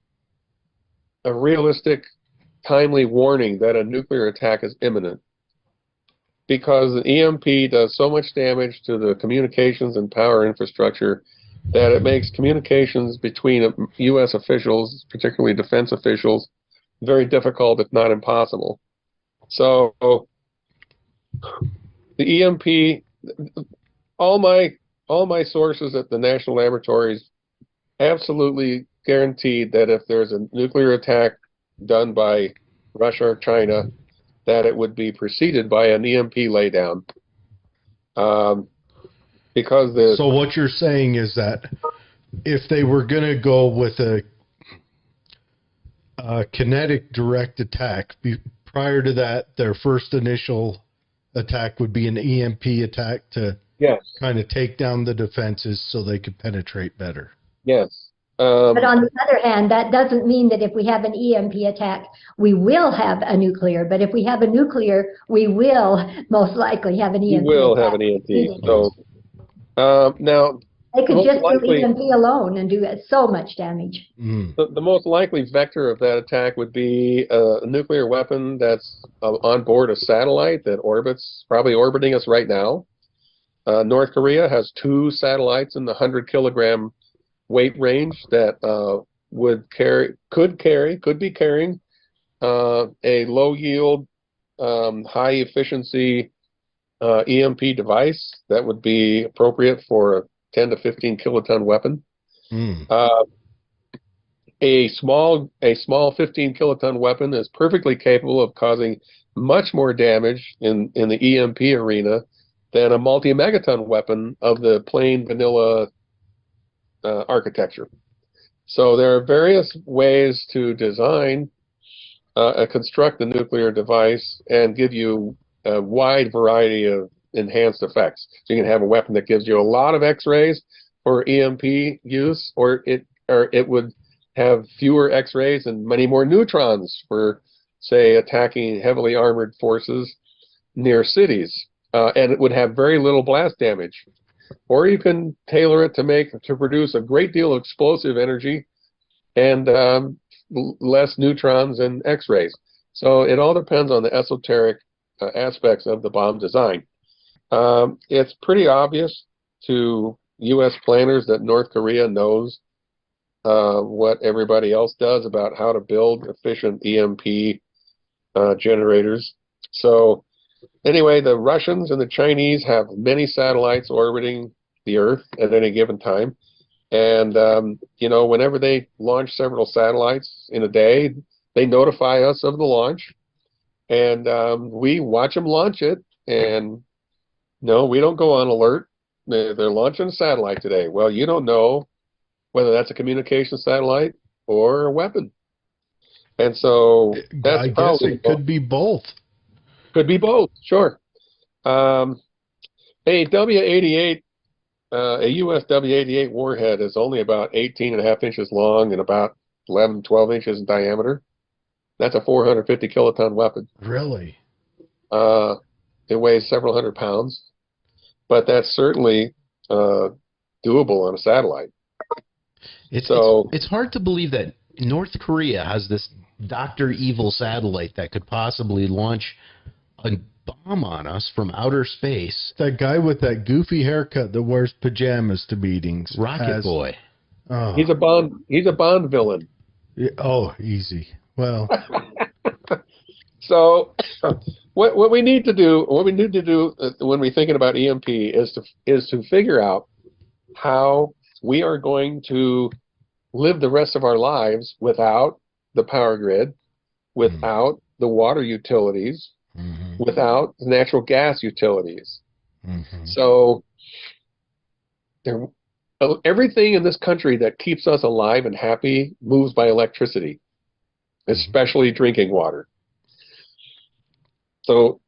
a realistic, timely warning that a nuclear attack is imminent. Because the EMP does so much damage to the communications and power infrastructure that it makes communications between U.S. officials, particularly defense officials, very difficult, if not impossible. So the EMP, all my sources at the national laboratories absolutely guaranteed that if there's a nuclear attack done by Russia or China, that it would be preceded by an EMP laydown. Because So what you're saying is that if they were going to go with a kinetic direct attack, prior to that, their first initial attack would be an EMP attack to yes, kind of take down the defenses so they could penetrate better. yes. But on the other hand, that doesn't mean that if we have an EMP attack, we will have a nuclear. But if we have a nuclear, we will most likely have an EMP You will attack. have an EMP. So now, They could most just likely- do EMP alone and do so much damage. Mm. the most likely vector of that attack would be a nuclear weapon that's on board a satellite that orbits, probably orbiting us right now. North Korea has 2 satellites in the 100-kilogram weight range that could be carrying a low yield, high efficiency EMP device that would be appropriate for a 10 to 15 kiloton weapon. Mm. A small 15 kiloton weapon is perfectly capable of causing much more damage in the EMP arena than a multi-megaton weapon of the plain vanilla architecture. So there are various ways to design construct a nuclear device and give you a wide variety of enhanced effects. So you can have a weapon that gives you a lot of X-rays for EMP use, or it would have fewer X-rays and many more neutrons for, say, attacking heavily armored forces near cities, and it would have very little blast damage. Or you can tailor it to produce a great deal of explosive energy and less neutrons and X-rays. So it all depends on the esoteric aspects of the bomb design. It's pretty obvious to U.S. planners that North Korea knows what everybody else does about how to build efficient EMP generators. So anyway, the Russians and the Chinese have many satellites orbiting the Earth at any given time. And, whenever they launch several satellites in a day, they notify us of the launch. And we watch them launch it. And no, we don't go on alert. They're launching a satellite today. Well, you don't know whether that's a communication satellite or a weapon. And so that's I guess probably it could be both. Could be both, sure. A W-88, a U.S. W-88 warhead is only about 18.5 inches long and about 11, 12 inches in diameter. That's a 450 kiloton weapon. Really? It weighs several hundred pounds, but that's certainly doable on a satellite. It's hard to believe that North Korea has this Dr. Evil satellite that could possibly launch a bomb on us from outer space. That guy with that goofy haircut that wears pajamas to meetings. Rocket Boy. Oh, He's a Bond villain. oh, easy. Well, So what we need to do when we're thinking about EMP is to figure out how we are going to live the rest of our lives without the power grid, without the water utilities, without the natural gas utilities. So everything in this country that keeps us alive and happy moves by electricity, especially drinking water. So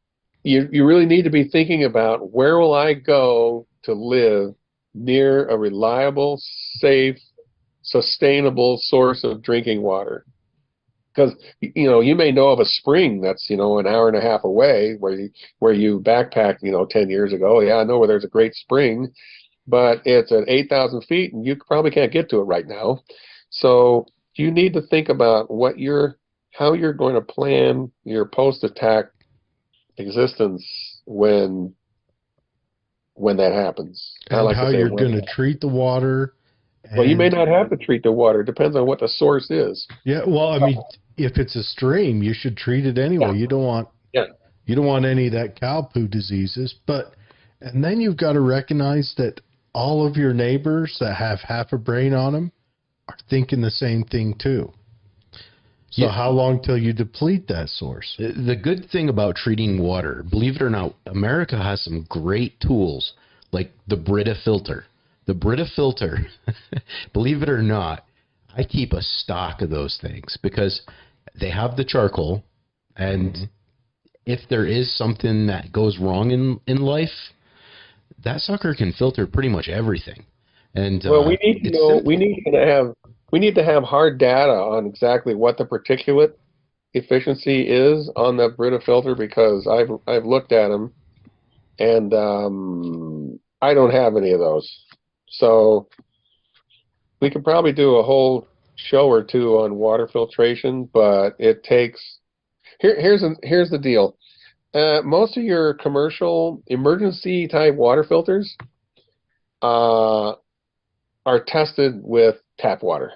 you really need to be thinking about, where will I go to live near a reliable, safe, sustainable source of drinking water? Because you may know of a spring that's an hour and a half away where you backpacked 10 years ago. Yeah, I know where there's a great spring, but it's at 8,000 feet and you probably can't get to it right now. So you need to think about how you're going to plan your post-attack existence when that happens. and how you're going to treat the water. Well, you may not have to treat the water. It depends on what the source is. Yeah, well, I mean, if it's a stream, you should treat it anyway. Yeah. You don't want any of that cow poo diseases. And then you've got to recognize that all of your neighbors that have half a brain on them are thinking the same thing too. So Yeah. how long till you deplete that source? The good thing about treating water, believe it or not, America has some great tools like the Brita filter. The Brita filter, believe it or not, I keep a stock of those things because they have the charcoal, and if there is something that goes wrong in life, that sucker can filter pretty much everything. And Well, we need to it's know, simple. we need to have hard data on exactly what the particulate efficiency is on the Brita filter, because I've looked at them, and I don't have any of those. So we could probably do a whole show or two on water filtration, but it takes here's the deal. Most of your commercial emergency type water filters are tested with tap water.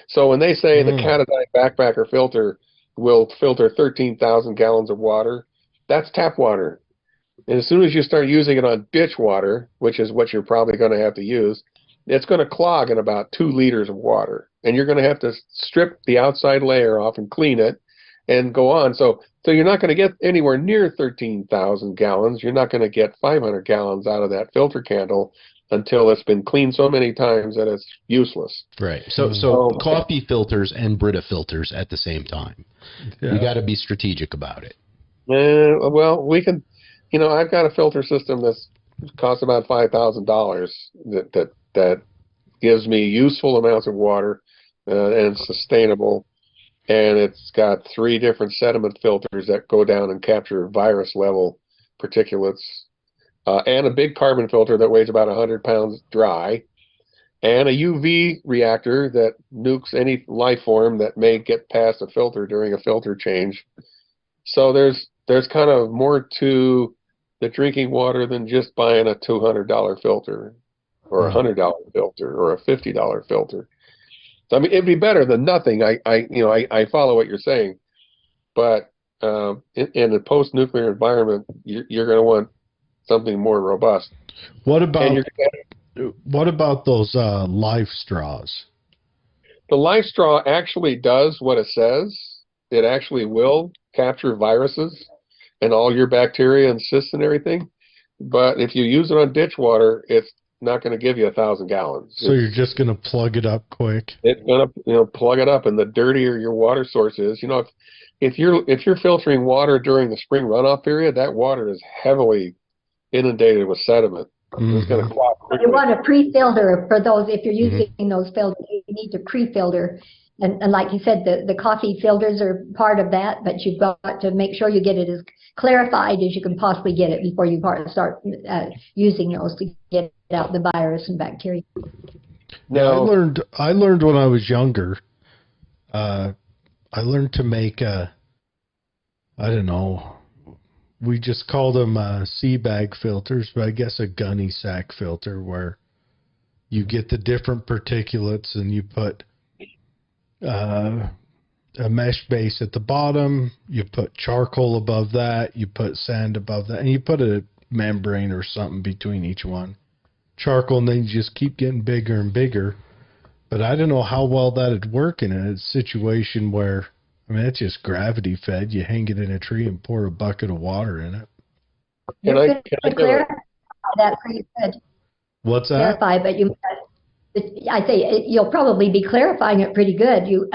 So when they say the Catadine Backpacker filter will filter 13,000 gallons of water, that's tap water. And as soon as you start using it on ditch water, which is what you're probably going to have to use, it's going to clog in about 2 liters of water. And you're going to have to strip the outside layer off and clean it and go on. So you're not going to get anywhere near 13,000 gallons. You're not going to get 500 gallons out of that filter candle until it's been cleaned so many times that it's useless. Right. So coffee filters and Brita filters at the same time. Yeah. You got to be strategic about it. Well, we can, I've got a filter system that's costs about $5,000 that gives me useful amounts of water and it's sustainable. And it's got 3 different sediment filters that go down and capture virus level particulates, and a big carbon filter that weighs about 100 pounds dry, and a UV reactor that nukes any life form that may get past a filter during a filter change. So there's kind of more to the drinking water than just buying a $200 filter or a $100 filter or a $50 filter. So, I mean, it'd be better than nothing. I follow what you're saying, but in a post-nuclear environment, you're going to want something more robust. What about those life straws? The life straw actually does what it says. It actually will capture viruses and all your bacteria and cysts and everything. But if you use it on ditch water, it's not going to give you 1,000 gallons. So you're just going to plug it up quick. It's going to, plug it up, and the dirtier your water source is, if you're filtering water during the spring runoff period, that water is heavily inundated with sediment. It's going to clog quickly. You want to pre-filter for those. If you're using those filters, you need to pre-filter. And like you said, the coffee filters are part of that, but you've got to make sure you get it as clarified as you can possibly get it before you start using those to get out the virus and bacteria. Now, I learned when I was younger. I learned to make we just called them sea bag filters, but I guess a gunny sack filter where you get the different particulates and you put a mesh base at the bottom, you put charcoal above that, you put sand above that, and you put a membrane or something between each one. Charcoal, and then you just keep getting bigger and bigger. But I don't know how well that'd work in a situation where, it's just gravity fed. You hang it in a tree and pour a bucket of water in it. Can I clarify that pretty good? What's that? Clarify, but I say you'll probably be clarifying it pretty good. You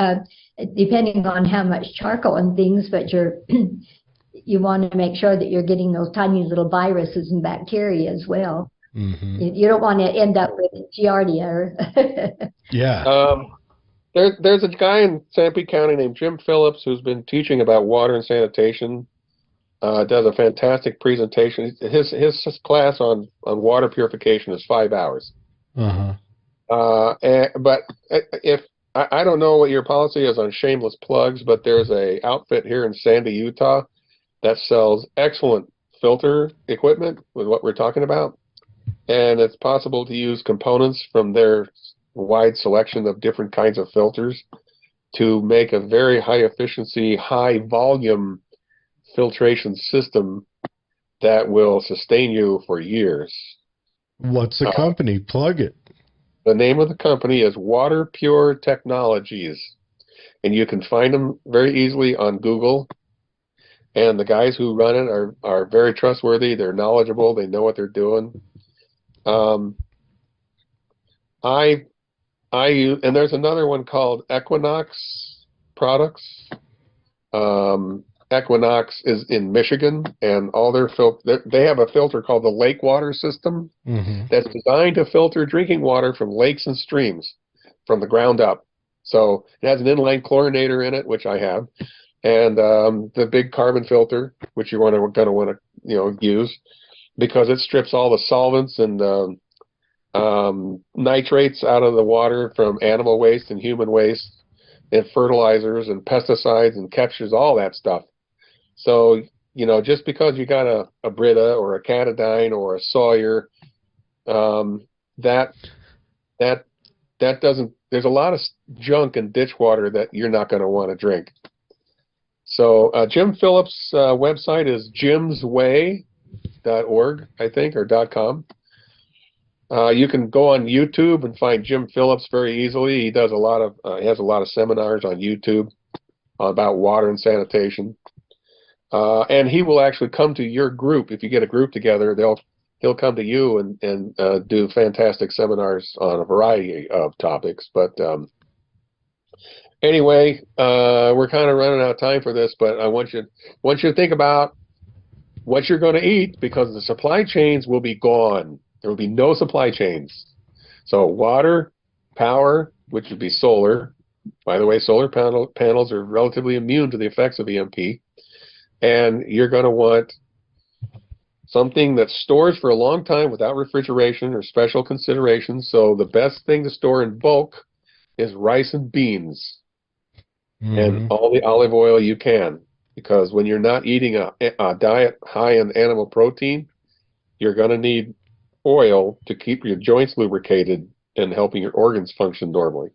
depending on how much charcoal and things, but you want to make sure that you're getting those tiny little viruses and bacteria as well. You don't want to end up with Giardia. Yeah. There's a guy in Sanpete County named Jim Phillips who's been teaching about water and sanitation. Does a fantastic presentation. His class on water purification is 5 hours. But if I don't know what your policy is on shameless plugs, but there's a outfit here in Sandy, Utah, that sells excellent filter equipment with what we're talking about, and it's possible to use components from their wide selection of different kinds of filters to make a very high efficiency, high volume filtration system that will sustain you for years. What's the company? Plug it. The name of the company is Water Pure Technologies, and you can find them very easily on Google. And the guys who run it are very trustworthy. They're knowledgeable. They know what they're doing. I use, and there's another one called Equinox Products. Equinox is in Michigan, and all their they have a filter called the Lake Water System that's designed to filter drinking water from lakes and streams from the ground up. So it has an inline chlorinator in it, which I have, and the big carbon filter, which you're going to want to use, because it strips all the solvents and nitrates out of the water from animal waste and human waste, and fertilizers and pesticides, and captures all that stuff. So, just because you got a Brita or a Catadine or a Sawyer, that doesn't, there's a lot of junk in ditch water that you're not going to want to drink. So Jim Phillips' website is JIMSWAY.org, I think, or .com. You can go on YouTube and find Jim Phillips very easily. He does he has a lot of seminars on YouTube about water and sanitation. And he will actually come to your group. If you get a group together, he'll come to you and do fantastic seminars on a variety of topics. But anyway, we're kind of running out of time for this, but I want you to think about what you're going to eat, because the supply chains will be gone. There will be no supply chains. So water, power, which would be solar. By the way, solar panels are relatively immune to the effects of EMP. And you're going to want something that stores for a long time without refrigeration or special considerations. So the best thing to store in bulk is rice and beans, and all the olive oil you can. Because when you're not eating a diet high in animal protein, you're going to need oil to keep your joints lubricated and helping your organs function normally.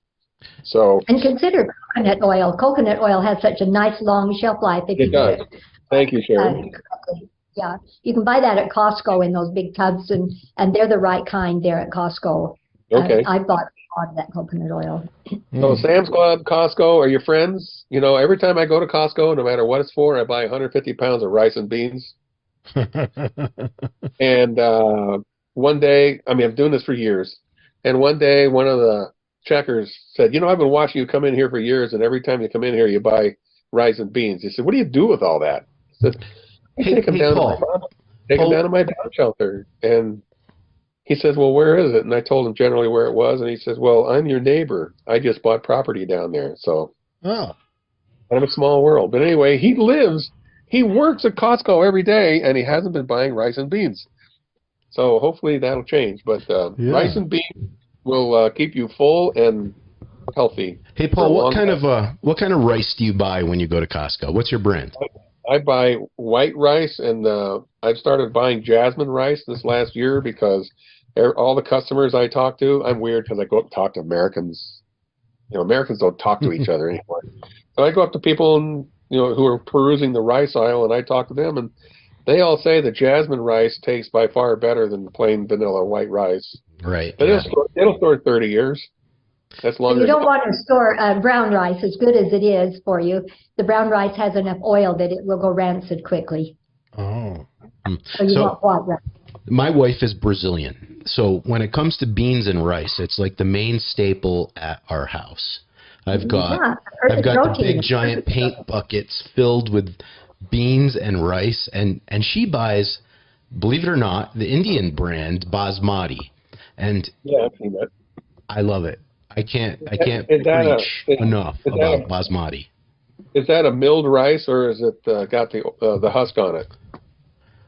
So, and consider coconut oil. Coconut oil has such a nice long shelf life. If it does. Thank you, Sharon. Yeah, you can buy that at Costco in those big tubs, and they're the right kind there at Costco. Okay. I bought a lot of that coconut oil. So Sam's Club, Costco are your friends. Every time I go to Costco, no matter what it's for, I buy 150 pounds of rice and beans. And one day, I've been doing this for years, and one day one of the checkers said, I've been watching you come in here for years, and every time you come in here, you buy rice and beans. He said, what do you do with all that? I said, take them down to my dog shelter. And he says, well, where is it? And I told him generally where it was, and he says, well, I'm your neighbor. I just bought property down there. So kind of a small world. But anyway, he works at Costco every day, and he hasn't been buying rice and beans. So hopefully that'll change. But rice and beans will keep you full and healthy. Hey, Paul, what kind of rice do you buy when you go to Costco? What's your brand? I buy white rice, and I've started buying jasmine rice this last year because all the customers I talk to, I'm weird because I go up and talk to Americans. Americans don't talk to each other anymore. So I go up to people who are perusing the rice aisle, and I talk to them, and they all say the jasmine rice tastes by far better than the plain vanilla white rice. Right. But it'll store 30 years. That's longer. You don't want to store brown rice, as good as it is for you. The brown rice has enough oil that it will go rancid quickly. Oh. So you want white rice. My wife is Brazilian, so when it comes to beans and rice, it's like the main staple at our house. I've got the big giant paint buckets filled with beans and rice, and she buys, believe it or not, the Indian brand Basmati. And yeah, I've seen that. I love it. I can't preach enough about Basmati. Is that a milled rice, or is it got the husk on it?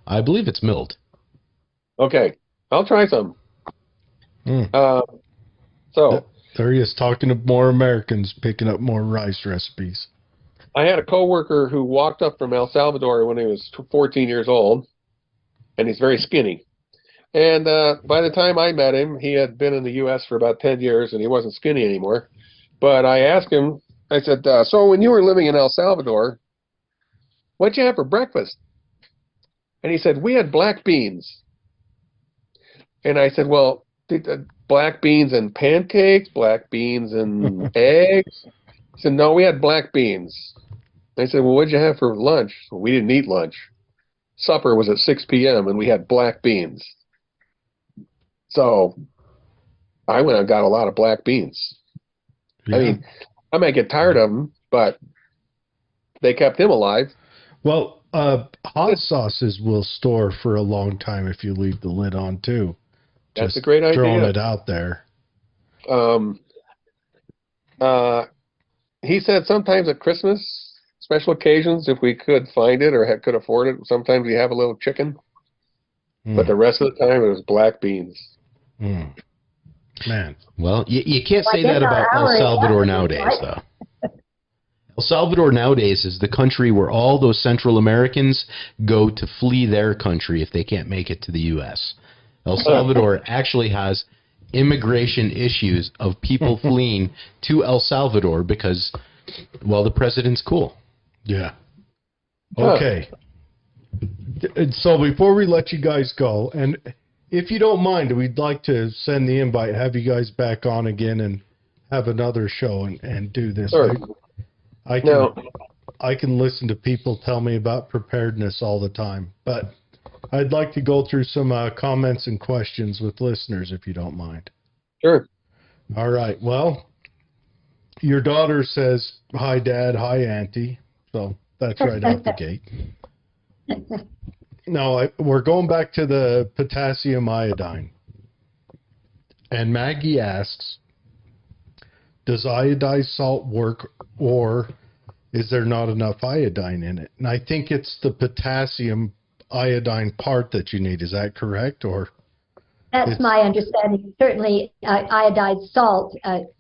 I believe it's milled. Okay, I'll try some. So there he is, talking to more Americans, picking up more rice recipes. I had a coworker who walked up from El Salvador when he was 14 years old, and he's very skinny. And by the time I met him, he had been in the U.S. for about 10 years, and he wasn't skinny anymore. But I asked him, I said, so when you were living in El Salvador, what'd you have for breakfast? And he said, we had black beans. And I said, well, black beans and pancakes, black beans and eggs. He said, no, we had black beans. I said, well, what'd you have for lunch? Well, we didn't eat lunch. Supper was at 6 p.m. and we had black beans. So I went and got a lot of black beans. Yeah. I mean, I might get tired of them, but they kept him alive. Well, hot sauces will store for a long time if you leave the lid on too. That's Just a great idea. Throwing it out there. He said sometimes at Christmas, special occasions, if we could find it or could afford it, sometimes we have a little chicken. But the rest of the time, it was black beans. Man. Well, you can't say Well, that about El our Salvador area, nowadays, right? though. El Salvador nowadays is the country where all those Central Americans go to flee their country if they can't make it to the U.S. El Salvador actually has immigration issues of people fleeing to El Salvador because, well, the president's cool. Yeah. Okay. So before we let you guys go, and if you don't mind, we'd like to send the invite, have you guys back on again and have another show and do this. Sure. I can listen to people tell me about preparedness all the time, but I'd like to go through some comments and questions with listeners, if you don't mind. Sure. All right. Well, your daughter says, hi, Dad. Hi, Auntie. So that's right out the gate. No, we're going back to the potassium iodine. And Maggie asks, does iodized salt work, or is there not enough iodine in it? And I think it's the potassium iodine part that you need. Is that correct? Or That's my understanding. Certainly, iodized salt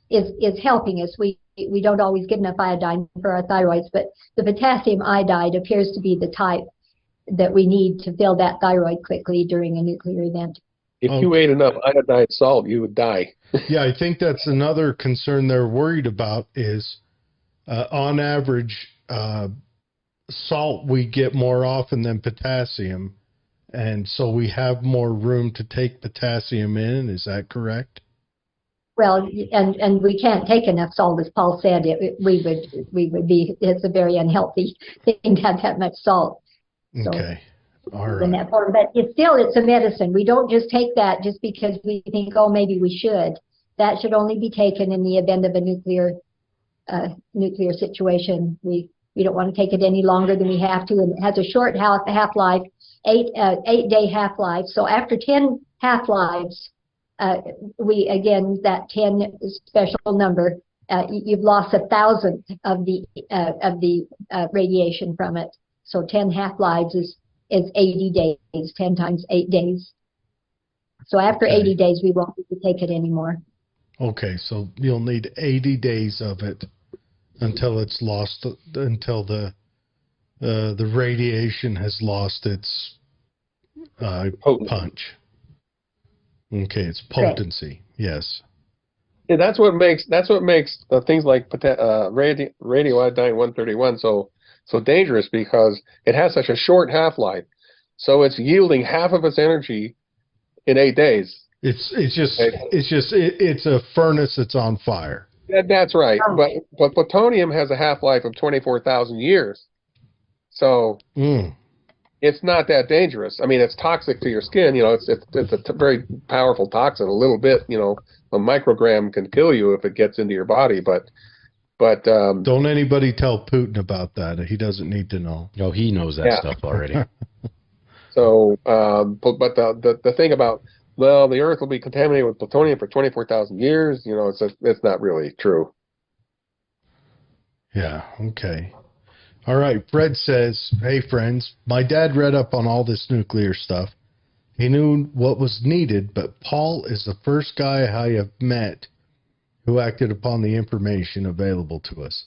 is helping us. We don't always get enough iodine for our thyroids, but the potassium iodide appears to be the type that we need to fill that thyroid quickly during a nuclear event. If you ate enough iodized salt, you would die. Yeah, I think that's another concern they're worried about is, on average, salt we get more often than potassium, and so we have more room to take potassium in. Is that correct? Well, and we can't take enough salt, as Paul said. We would be. It's a very unhealthy thing to have that much salt. So, okay. All in right. that form, but it's a medicine. We don't just take that just because we think, oh, maybe we should. That should only be taken in the event of a nuclear situation. We don't want to take it any longer than we have to, and it has a short half-life, 8-day half-life. So after 10 half-lives, that 10 special number, you've lost 1,000th of the radiation from it. So 10 half-lives is 80 days, 10 times 8 days. So after 80 days, we won't need to take it anymore. Okay, so you'll need 80 days of it until it's lost, until the radiation has lost its punch. Okay, it's potency. Yes. Yeah, that's what makes things like radioiodine 131 so dangerous, because it has such a short half-life. So it's yielding half of its energy in 8 days. It's a furnace that's on fire. That's right. But plutonium has a half-life of 24,000 years. So it's not that dangerous. I mean, it's toxic to your skin. You know, it's a very powerful toxin. A little bit, a microgram can kill you if it gets into your body. But don't anybody tell Putin about that. He doesn't need to know. Oh, he knows that stuff already. So, but the thing about, well, the Earth will be contaminated with plutonium for 24,000 years. It's not really true. Yeah. Okay. All right. Fred says, hey, friends, my dad read up on all this nuclear stuff. He knew what was needed, but Paul is the first guy I have met who acted upon the information available to us.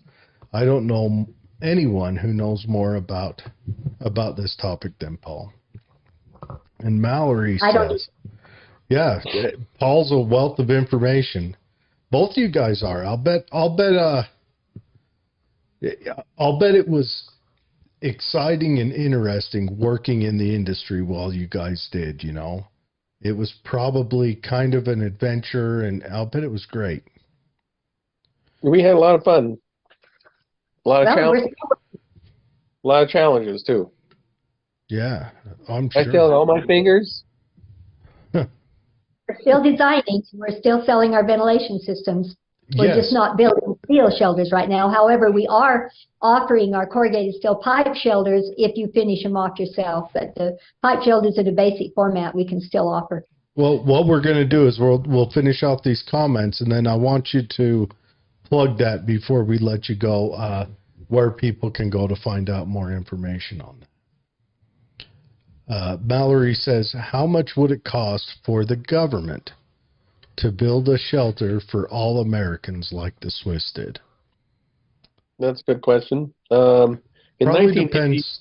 I don't know anyone who knows more about this topic than Paul. And Mallory says, yeah, Paul's a wealth of information. Both of you guys are. I'll bet it was exciting and interesting working in the industry while you guys did, It was probably kind of an adventure, and I'll bet it was great. We had a lot of fun. A lot of Well, challenges. A lot of challenges too. Yeah, I'm I sure. failed all my fingers. we're still designing. We're still selling our ventilation systems. We're Yes. just not building steel shelters right now. However, we are offering our corrugated steel pipe shelters if you finish them off yourself. But the pipe shelters in a basic format we can still offer. Well, what we're going to do is we'll finish off these comments, and then I want you to plug that before we let you go, where people can go to find out more information on that. Mallory says, how much would it cost for the government to build a shelter for all Americans like the Swiss did? That's a good question. Probably 1980 depends.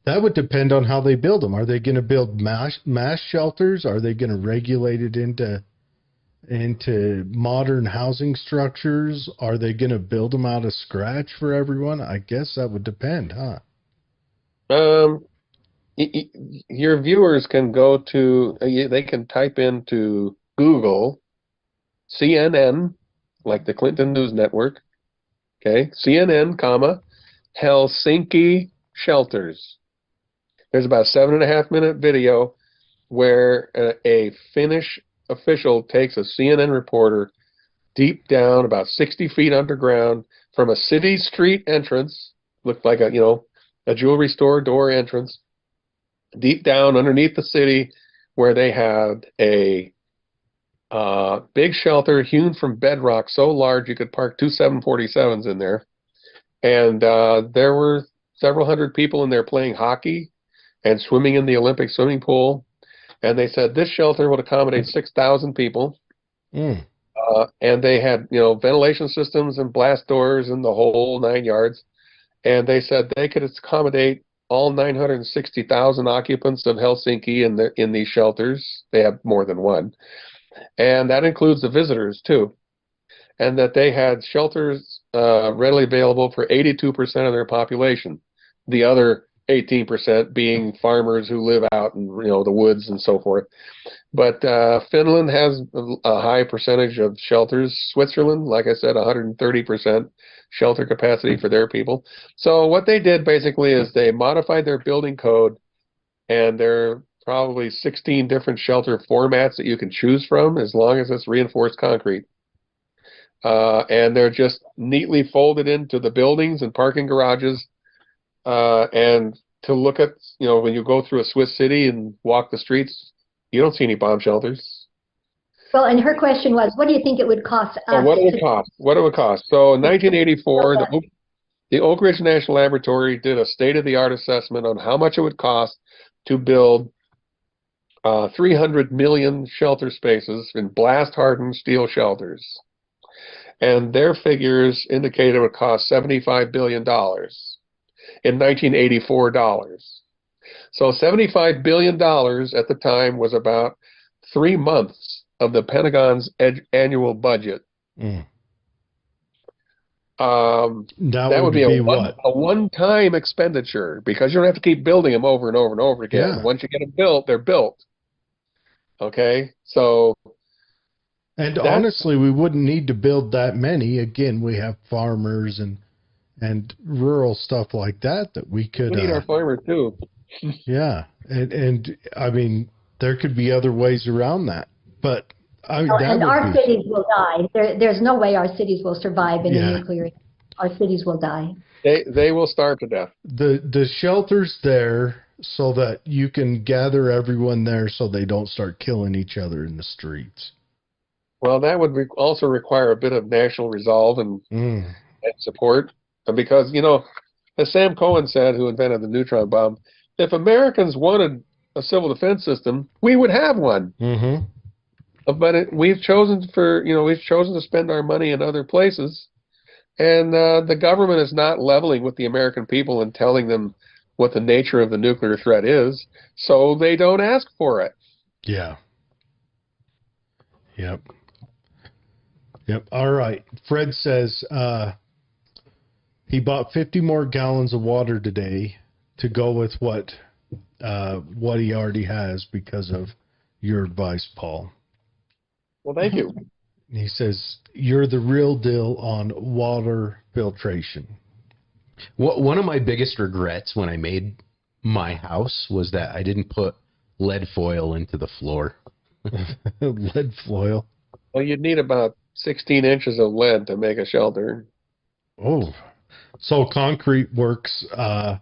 That would depend on how they build them. Are they going to build mass shelters? Are they going to regulate it into modern housing structures? Are they going to build them out of scratch for everyone? I guess that would depend, huh? Your viewers can go to, they can type into Google CNN, like the Clinton News Network, okay, CNN, Helsinki shelters. There's about a 7.5-minute video where a Finnish official takes a CNN reporter deep down about 60 feet underground from a city street entrance, looked like a jewelry store door entrance, deep down underneath the city, where they had a big shelter hewn from bedrock so large you could park 2 747s in there. And there were several hundred people in there playing hockey and swimming in the Olympic swimming pool. And they said this shelter would accommodate 6,000 people. Mm. And they had, ventilation systems and blast doors and the whole 9 yards. And they said they could accommodate all 960,000 occupants of Helsinki in these shelters. They have more than one. And that includes the visitors, too. And that they had shelters readily available for 82% of their population. The other 18% being farmers who live out in the woods and so forth. But Finland has a high percentage of shelters. Switzerland, like I said, 130% shelter capacity for their people. So what they did basically is they modified their building code, and there are probably 16 different shelter formats that you can choose from as long as it's reinforced concrete. And they're just neatly folded into the buildings and parking garages. And to look at, when you go through a Swiss city and walk the streets, you don't see any bomb shelters. Well, and her question was, what do you think it would cost us? What it would cost? What it would cost? So in 1984, the Oak Ridge National Laboratory did a state-of-the-art assessment on how much it would cost to build 300 million shelter spaces in blast-hardened steel shelters. And their figures indicated it would cost $75 billion in 1984 dollars. So $75 billion at the time was about 3 months of the Pentagon's annual budget. Mm. That would be a one-time expenditure, because you don't have to keep building them over and over and over again. Yeah. Once you get them built, they're built. Okay, so... And honestly, we wouldn't need to build that many. Again, we have farmers and rural stuff like that we could... We need our farmers, too. Yeah, and I mean, there could be other ways around that. But our cities will die. There's no way our cities will survive in a nuclear. Our cities will die. They will starve to death. The shelter's there so that you can gather everyone there so they don't start killing each other in the streets. Well, that would also require a bit of national resolve and support, because, as Sam Cohen said, who invented the neutron bomb, if Americans wanted a civil defense system, we would have one. Mm-hmm. But we've chosen to spend our money in other places, and the government is not leveling with the American people and telling them what the nature of the nuclear threat is, so they don't ask for it. Yeah. Yep. All right. Fred says he bought 50 more gallons of water today to go with what he already has because of your advice, Paul. Well, thank you. He says, you're the real deal on water filtration. One of my biggest regrets when I made my house was that I didn't put lead foil into the floor. Lead foil. Well, you'd need about 16 inches of lead to make a shelter. Oh, so concrete works. It's a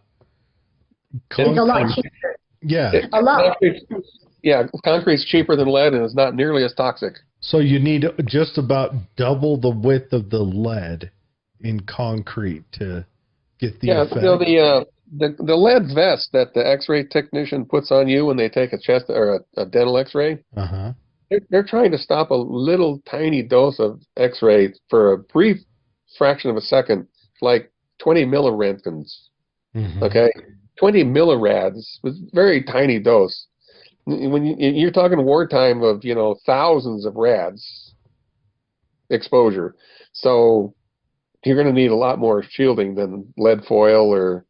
lot cheaper. Yeah. A lot. Yeah, concrete's cheaper than lead and is not nearly as toxic. So you need just about double the width of the lead in concrete to get the effect. You know, the lead vest that the X-ray technician puts on you when they take a chest or a dental X-ray. Uh-huh. They're trying to stop a little tiny dose of X-ray for a brief fraction of a second, like 20 milliroentgens. Mm-hmm. Okay, 20 millirads was a very tiny dose. When you're talking wartime of, you know, thousands of rads exposure, so you're going to need a lot more shielding than lead foil or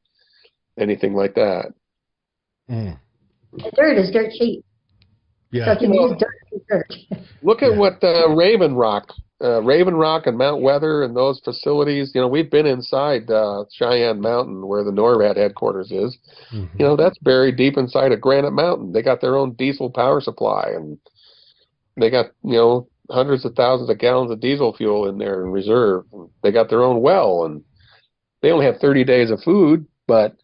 anything like that. Mm. Dirt is dirt cheap. Yeah. So if you use dirt. Look at what Raven Rock and Mount Weather and those facilities, you know, we've been inside Cheyenne Mountain where the NORAD headquarters is. Mm-hmm. You know, that's buried deep inside of Granite Mountain. They got their own diesel power supply, and they got, you know, hundreds of thousands of gallons of diesel fuel in there in reserve. They got their own well, and they only have 30 days of food, but,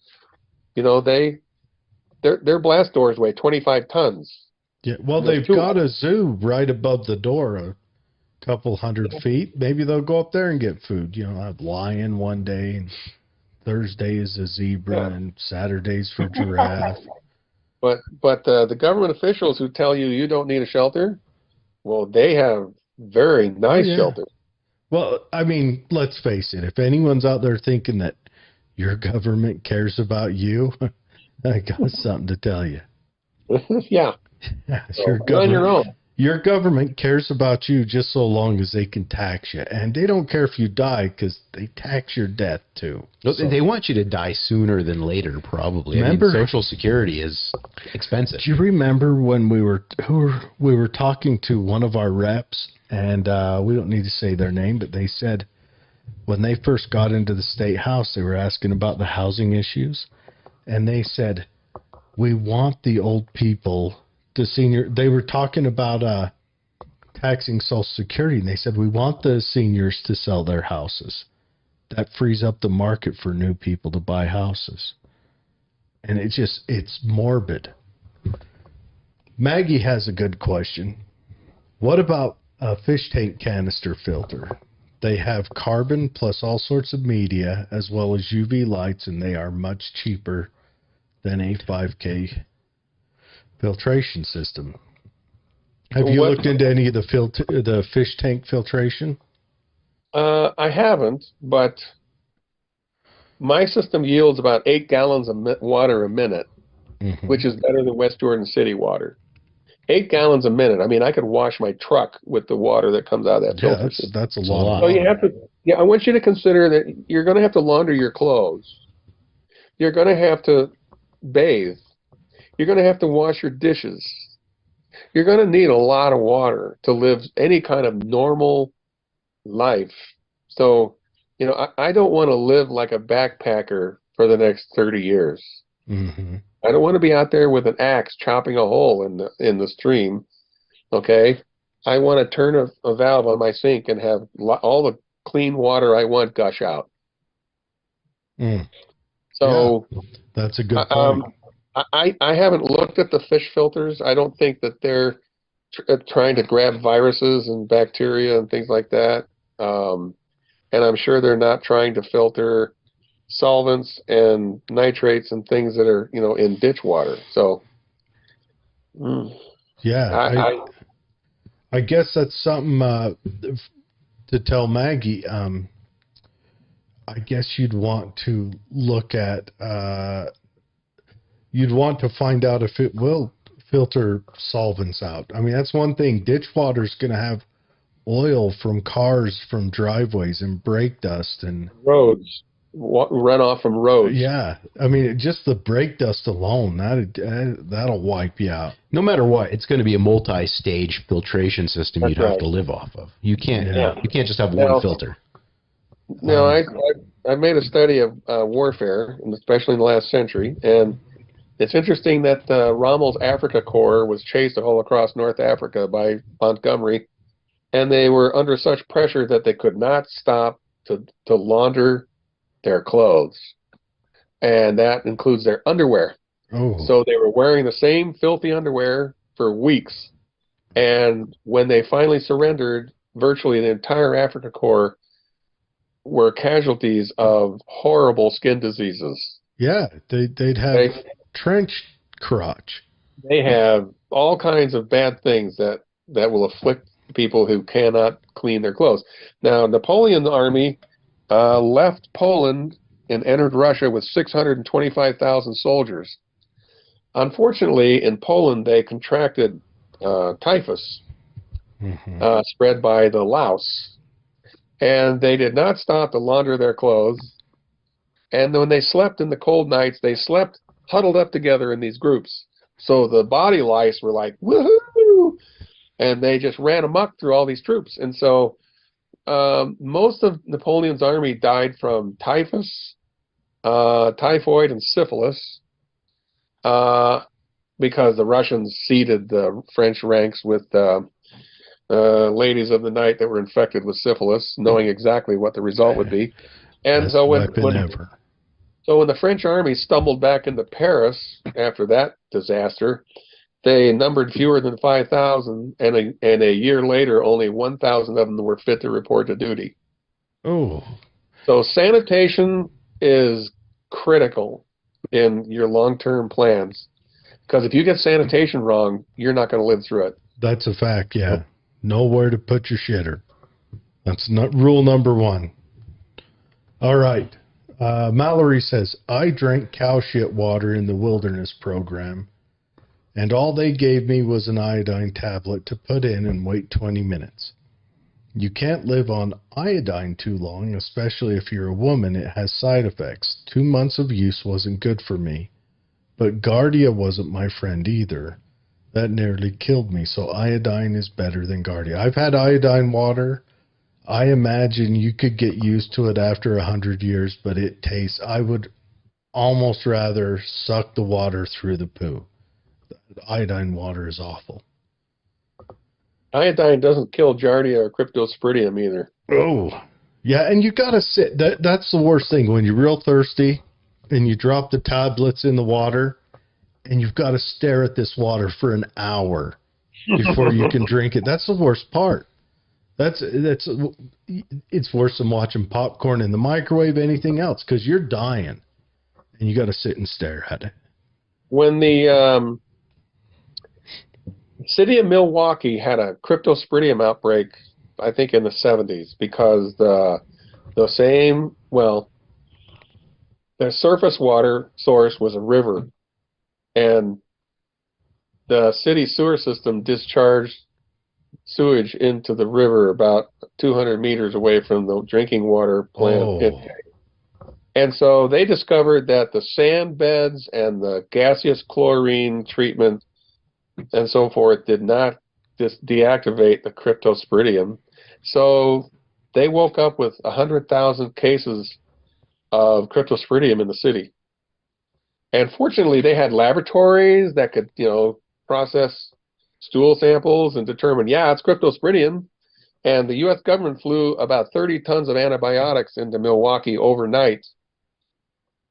you know, their blast doors weigh 25 tons. Yeah, well, they've got a zoo right above the door, a couple 100 feet. Maybe they'll go up there and get food. You know, have lion one day, and Thursday is a zebra, and Saturday's for giraffe. But the government officials who tell you don't need a shelter, well, they have very nice shelters. Well, I mean, let's face it. If anyone's out there thinking that your government cares about you, I got something to tell you. Yeah. Your You're on your own. Your government cares about you just so long as they can tax you. And they don't care if you die because they tax your death too. So they want you to die sooner than later, probably. Remember, I mean, Social Security is expensive. Do you remember when we were talking to one of our reps, and we don't need to say their name, but they said when they first got into the state house, they were asking about the housing issues. And they said, we want the old people they were talking about taxing Social Security, and they said we want the seniors to sell their houses. That frees up the market for new people to buy houses. And it's morbid. Maggie has a good question. What about a fish tank canister filter? They have carbon plus all sorts of media as well as UV lights, and they are much cheaper than a 5K filtration system. Have you looked into any of the fish tank filtration? I haven't, but my system yields about 8 gallons of water a minute, which is better than West Jordan City water. 8 gallons a minute. I mean, I could wash my truck with the water that comes out of that filter system. That's a lot. So you have to. Yeah, I want you to consider that you're going to have to launder your clothes. You're going to have to bathe. You're going to have to wash your dishes. You're going to need a lot of water to live any kind of normal life. So, you know, I don't want to live like a backpacker for the next 30 years. Mm-hmm. I don't want to be out there with an axe chopping a hole in the stream. Okay? I want to turn a valve on my sink and have all the clean water I want gush out. So yeah, that's a good point. I haven't looked at the fish filters. I don't think that they're trying to grab viruses and bacteria and things like that. And I'm sure they're not trying to filter solvents and nitrates and things that are, you know, in ditch water. So, yeah, I guess that's something to tell Maggie. I guess you'd want to look at. You'd want to find out if it will filter solvents out. I mean, that's one thing. Ditch water is going to have oil from cars, from driveways, and brake dust and roads. runoff from roads. Yeah, I mean, just the brake dust alone, that'll wipe you out. No matter what, it's going to be a multi-stage filtration system That's you'd have right. to live off of. You can't Yeah. you can't just have Now- one filter. No, I made a study of warfare, and especially in the last century, and it's interesting that Rommel's Africa Corps was chased all across North Africa by Montgomery, and they were under such pressure that they could not stop to launder their clothes, and that includes their underwear. Oh, So they were wearing the same filthy underwear for weeks, and when they finally surrendered, virtually the entire Africa Corps were casualties of horrible skin diseases. yeah, they'd have They, trench crotch. they have all kinds of bad things that will afflict people who cannot clean their clothes. Now, Napoleon's army left Poland and entered Russia with 625,000 soldiers. Unfortunately, in Poland, they contracted typhus, Mhm. spread by the louse, and they did not stop to launder their clothes. And when they slept in the cold nights, they slept huddled up together in these groups. So the body lice were like, woohoo! And they just ran amok through all these troops. And so most of Napoleon's army died from typhus, typhoid, and syphilis, because the Russians seeded the French ranks with ladies of the night that were infected with syphilis, knowing exactly what the result would be. And Best so weapon ever. so when the French army stumbled back into Paris after that disaster, they numbered fewer than 5,000, and a year later, only 1,000 of them were fit to report to duty. Oh, So sanitation is critical in your long-term plans, because if you get sanitation wrong, you're not going to live through it. that's a fact. Yeah, nowhere to put your shitter. That's not rule number one. All right. Mallory says, I drank cow shit water in the wilderness program, and all they gave me was an iodine tablet to put in and wait 20 minutes. You can't live on iodine too long, especially if you're a woman. It has side effects. 2 months of use wasn't good for me. But Gardia wasn't my friend either. That nearly killed me, so iodine is better than Gardia. I've had iodine water. I imagine you could get used to it after 100 years, but it tastes, I would almost rather suck the water through the poo. Iodine water is awful. Iodine doesn't kill Giardia or Cryptosporidium either. Oh, yeah, and you gotta sit. That's the worst thing when you're real thirsty and you drop the tablets in the water and you've got to stare at this water for an hour before you can drink it. That's the worst part. It's worse than watching popcorn in the microwave, anything else, because you're dying and you got to sit and stare at it. When the city of Milwaukee had a Cryptosporidium outbreak, I think in the 70s, because the surface water source was a river, and the city sewer system discharged sewage into the river about 200 meters away from the drinking water plant intake. And so they discovered that the sand beds and the gaseous chlorine treatment and so forth did not just deactivate the Cryptosporidium. So they woke up with 100,000 cases of Cryptosporidium in the city. And fortunately, they had laboratories that could, process stool samples and determine, yeah, it's Cryptosporidium. And the U.S. government flew about 30 tons of antibiotics into Milwaukee overnight.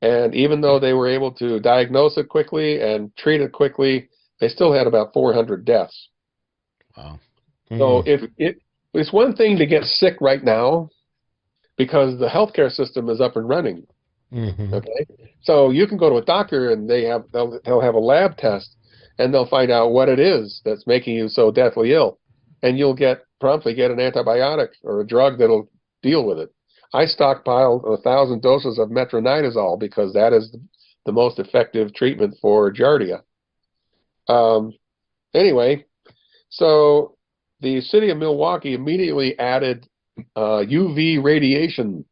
And even though they were able to diagnose it quickly and treat it quickly, they still had about 400 deaths. Wow. So it's one thing to get sick right now because the healthcare system is up and running. Mm-hmm. Okay, so you can go to a doctor and they'll have a lab test and they'll find out what it is that's making you so deathly ill, and you'll promptly get an antibiotic or a drug that'll deal with it. I stockpiled 1,000 doses of metronidazole because that is the most effective treatment for Giardia. Anyway, so the city of Milwaukee immediately added UV radiation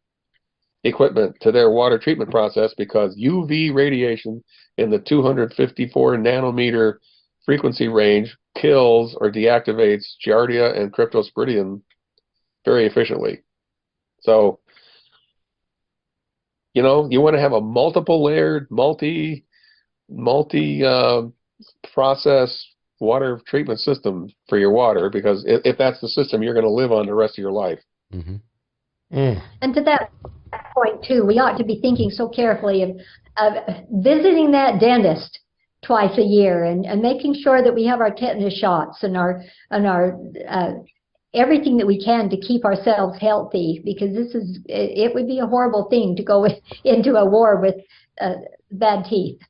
equipment to their water treatment process because UV radiation in the 254 nanometer frequency range kills or deactivates Giardia and Cryptosporidium very efficiently. So, you know, you want to have a multiple layered, multi process water treatment system for your water, because if that's the system you're going to live on the rest of your life. Mm-hmm. And to that point too, we ought to be thinking so carefully of visiting that dentist twice a year and making sure that we have our tetanus shots and our everything that we can to keep ourselves healthy, because it would be a horrible thing to go into a war with bad teeth.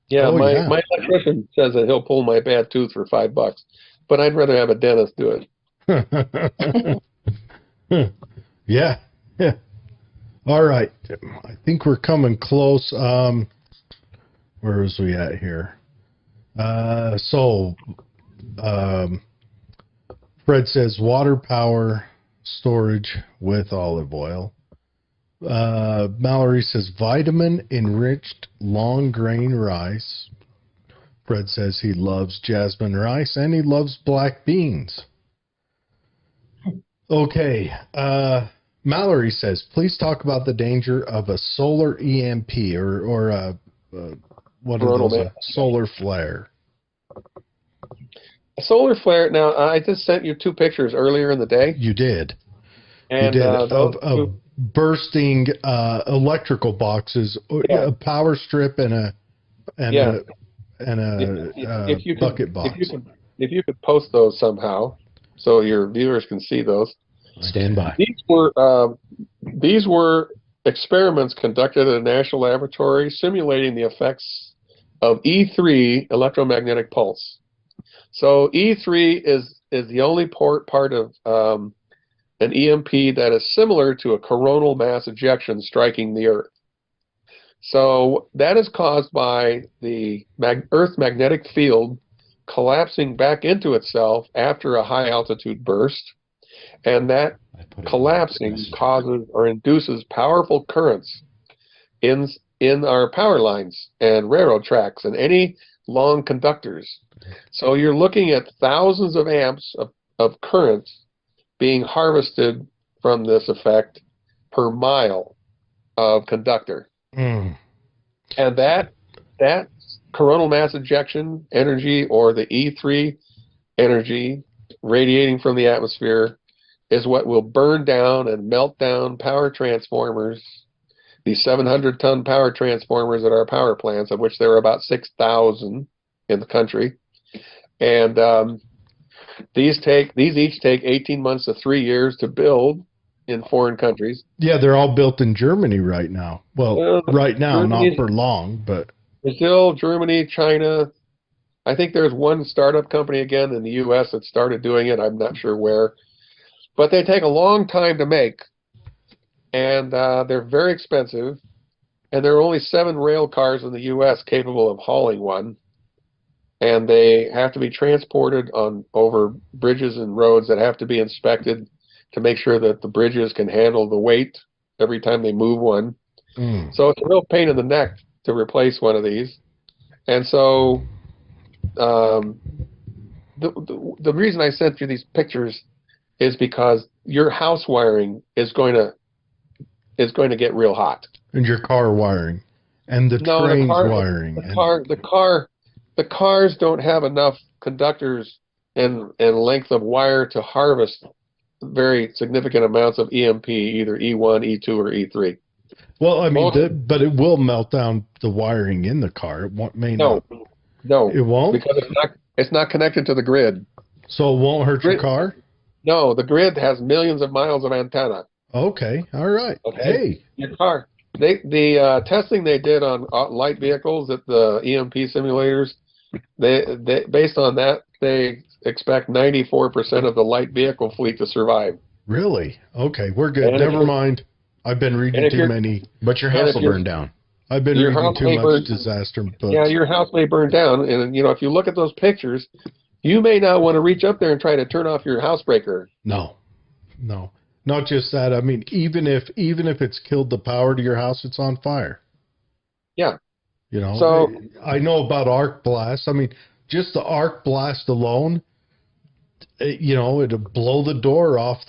Yeah, Oh, my yeah. my electrician says that he'll pull my bad tooth for $5, but I'd rather have a dentist do it. Yeah. Yeah. All right. I think we're coming close. Where is we at here? Fred says water power storage with olive oil. Mallory says vitamin enriched long grain rice. Fred says he loves jasmine rice and he loves black beans. Okay. Mallory says, please talk about the danger of a solar EMP or what are those? A solar flare. A solar flare. Now, I just sent you 2 pictures earlier in the day. You did. And you did of bursting electrical boxes, yeah. a power strip and a bucket box. If you could post those somehow, so your viewers can see those. Stand by. These were experiments conducted at a national laboratory simulating the effects of E3 electromagnetic pulse. So E3 is the only part of an EMP that is similar to a coronal mass ejection striking the Earth. So that is caused by the Earth's magnetic field collapsing back into itself after a high altitude burst. And that collapsing causes or induces powerful currents in our power lines and railroad tracks and any long conductors. So you're looking at thousands of amps of current being harvested from this effect per mile of conductor. And that coronal mass ejection energy, or the E3 energy radiating from the atmosphere, is what will burn down and melt down power transformers, these 700-ton power transformers at our power plants, of which there are about 6,000 in the country. And these each take 18 months to 3 years to build in foreign countries. Yeah, they're all built in Germany right now. Well, right now, Germany, not for long, but Brazil, Germany, China. I think there's one startup company again in the U.S. that started doing it. I'm not sure where. But they take a long time to make, and they're very expensive, and there are only 7 rail cars in the U.S. capable of hauling one, and they have to be transported over bridges and roads that have to be inspected to make sure that the bridges can handle the weight every time they move one. So it's a real pain in the neck to replace one of these. And so the reason I sent you these pictures is because your house wiring is going to get real hot. And your car wiring, and the train's wiring. The cars don't have enough conductors and length of wire to harvest very significant amounts of EMP, either E1, E2, or E3. Well, I mean, but it will melt down the wiring in the car. It may not. No, it won't, because it's not connected to the grid. So it won't hurt your car? No, the grid has millions of miles of antenna. Okay, all right. Okay. Hey, your car. The testing they did on light vehicles at the EMP simulators, they based on that, they expect 94% of the light vehicle fleet to survive. Really? Okay, we're good. Never mind. I've been reading too many. But your house will burn down. I've been reading too much disaster books. Yeah, your house may burn down, and if you look at those pictures, you may not want to reach up there and try to turn off your house breaker. No. Not just that. I mean, even if it's killed the power to your house, it's on fire. Yeah. You know, So I know about arc blast. I mean, just the arc blast alone, you know, it'll blow the door off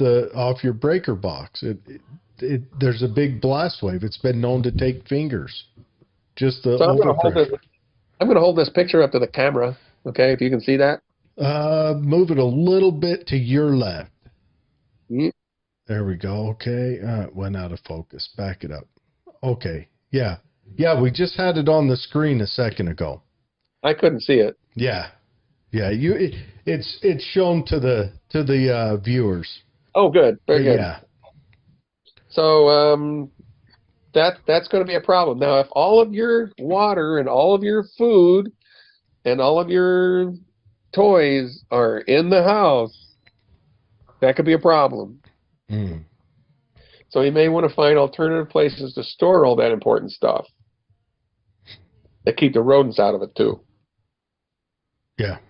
your breaker box. There's a big blast wave. It's been known to take fingers. Just the overpressure. I'm gonna hold this picture up to the camera. Okay, if you can see that. Move it a little bit to your left. Mm. There we go. Okay. It went out of focus. Back it up. Okay. Yeah. Yeah. We just had it on the screen a second ago. I couldn't see it. Yeah. Yeah. It's shown to the viewers. Oh, good. Very good. Yeah. So that's going to be a problem. Now, if all of your water and all of your food and all of your toys are in the house, that could be a problem. Mm. So you may want to find alternative places to store all that important stuff that keep the rodents out of it too. Yeah.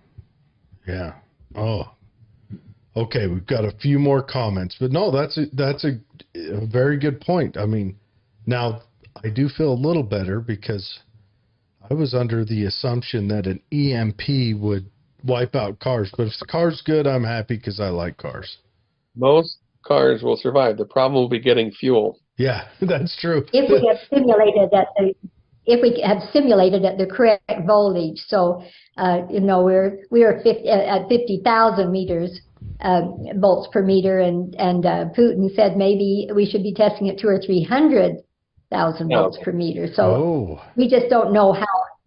Yeah. Oh. Okay, we've got a few more comments, but no, that's a very good point. I mean, now I do feel a little better because I was under the assumption that an EMP would wipe out cars, but if the car's good, I'm happy because I like cars. Most cars will survive. The problem will be getting fuel. Yeah, that's true. If we have simulated at the correct voltage. So, you know, we are at 50,000 meters, volts per meter, and Putin said maybe we should be testing at 200,000 or 300,000 volts per meter. So we just don't know how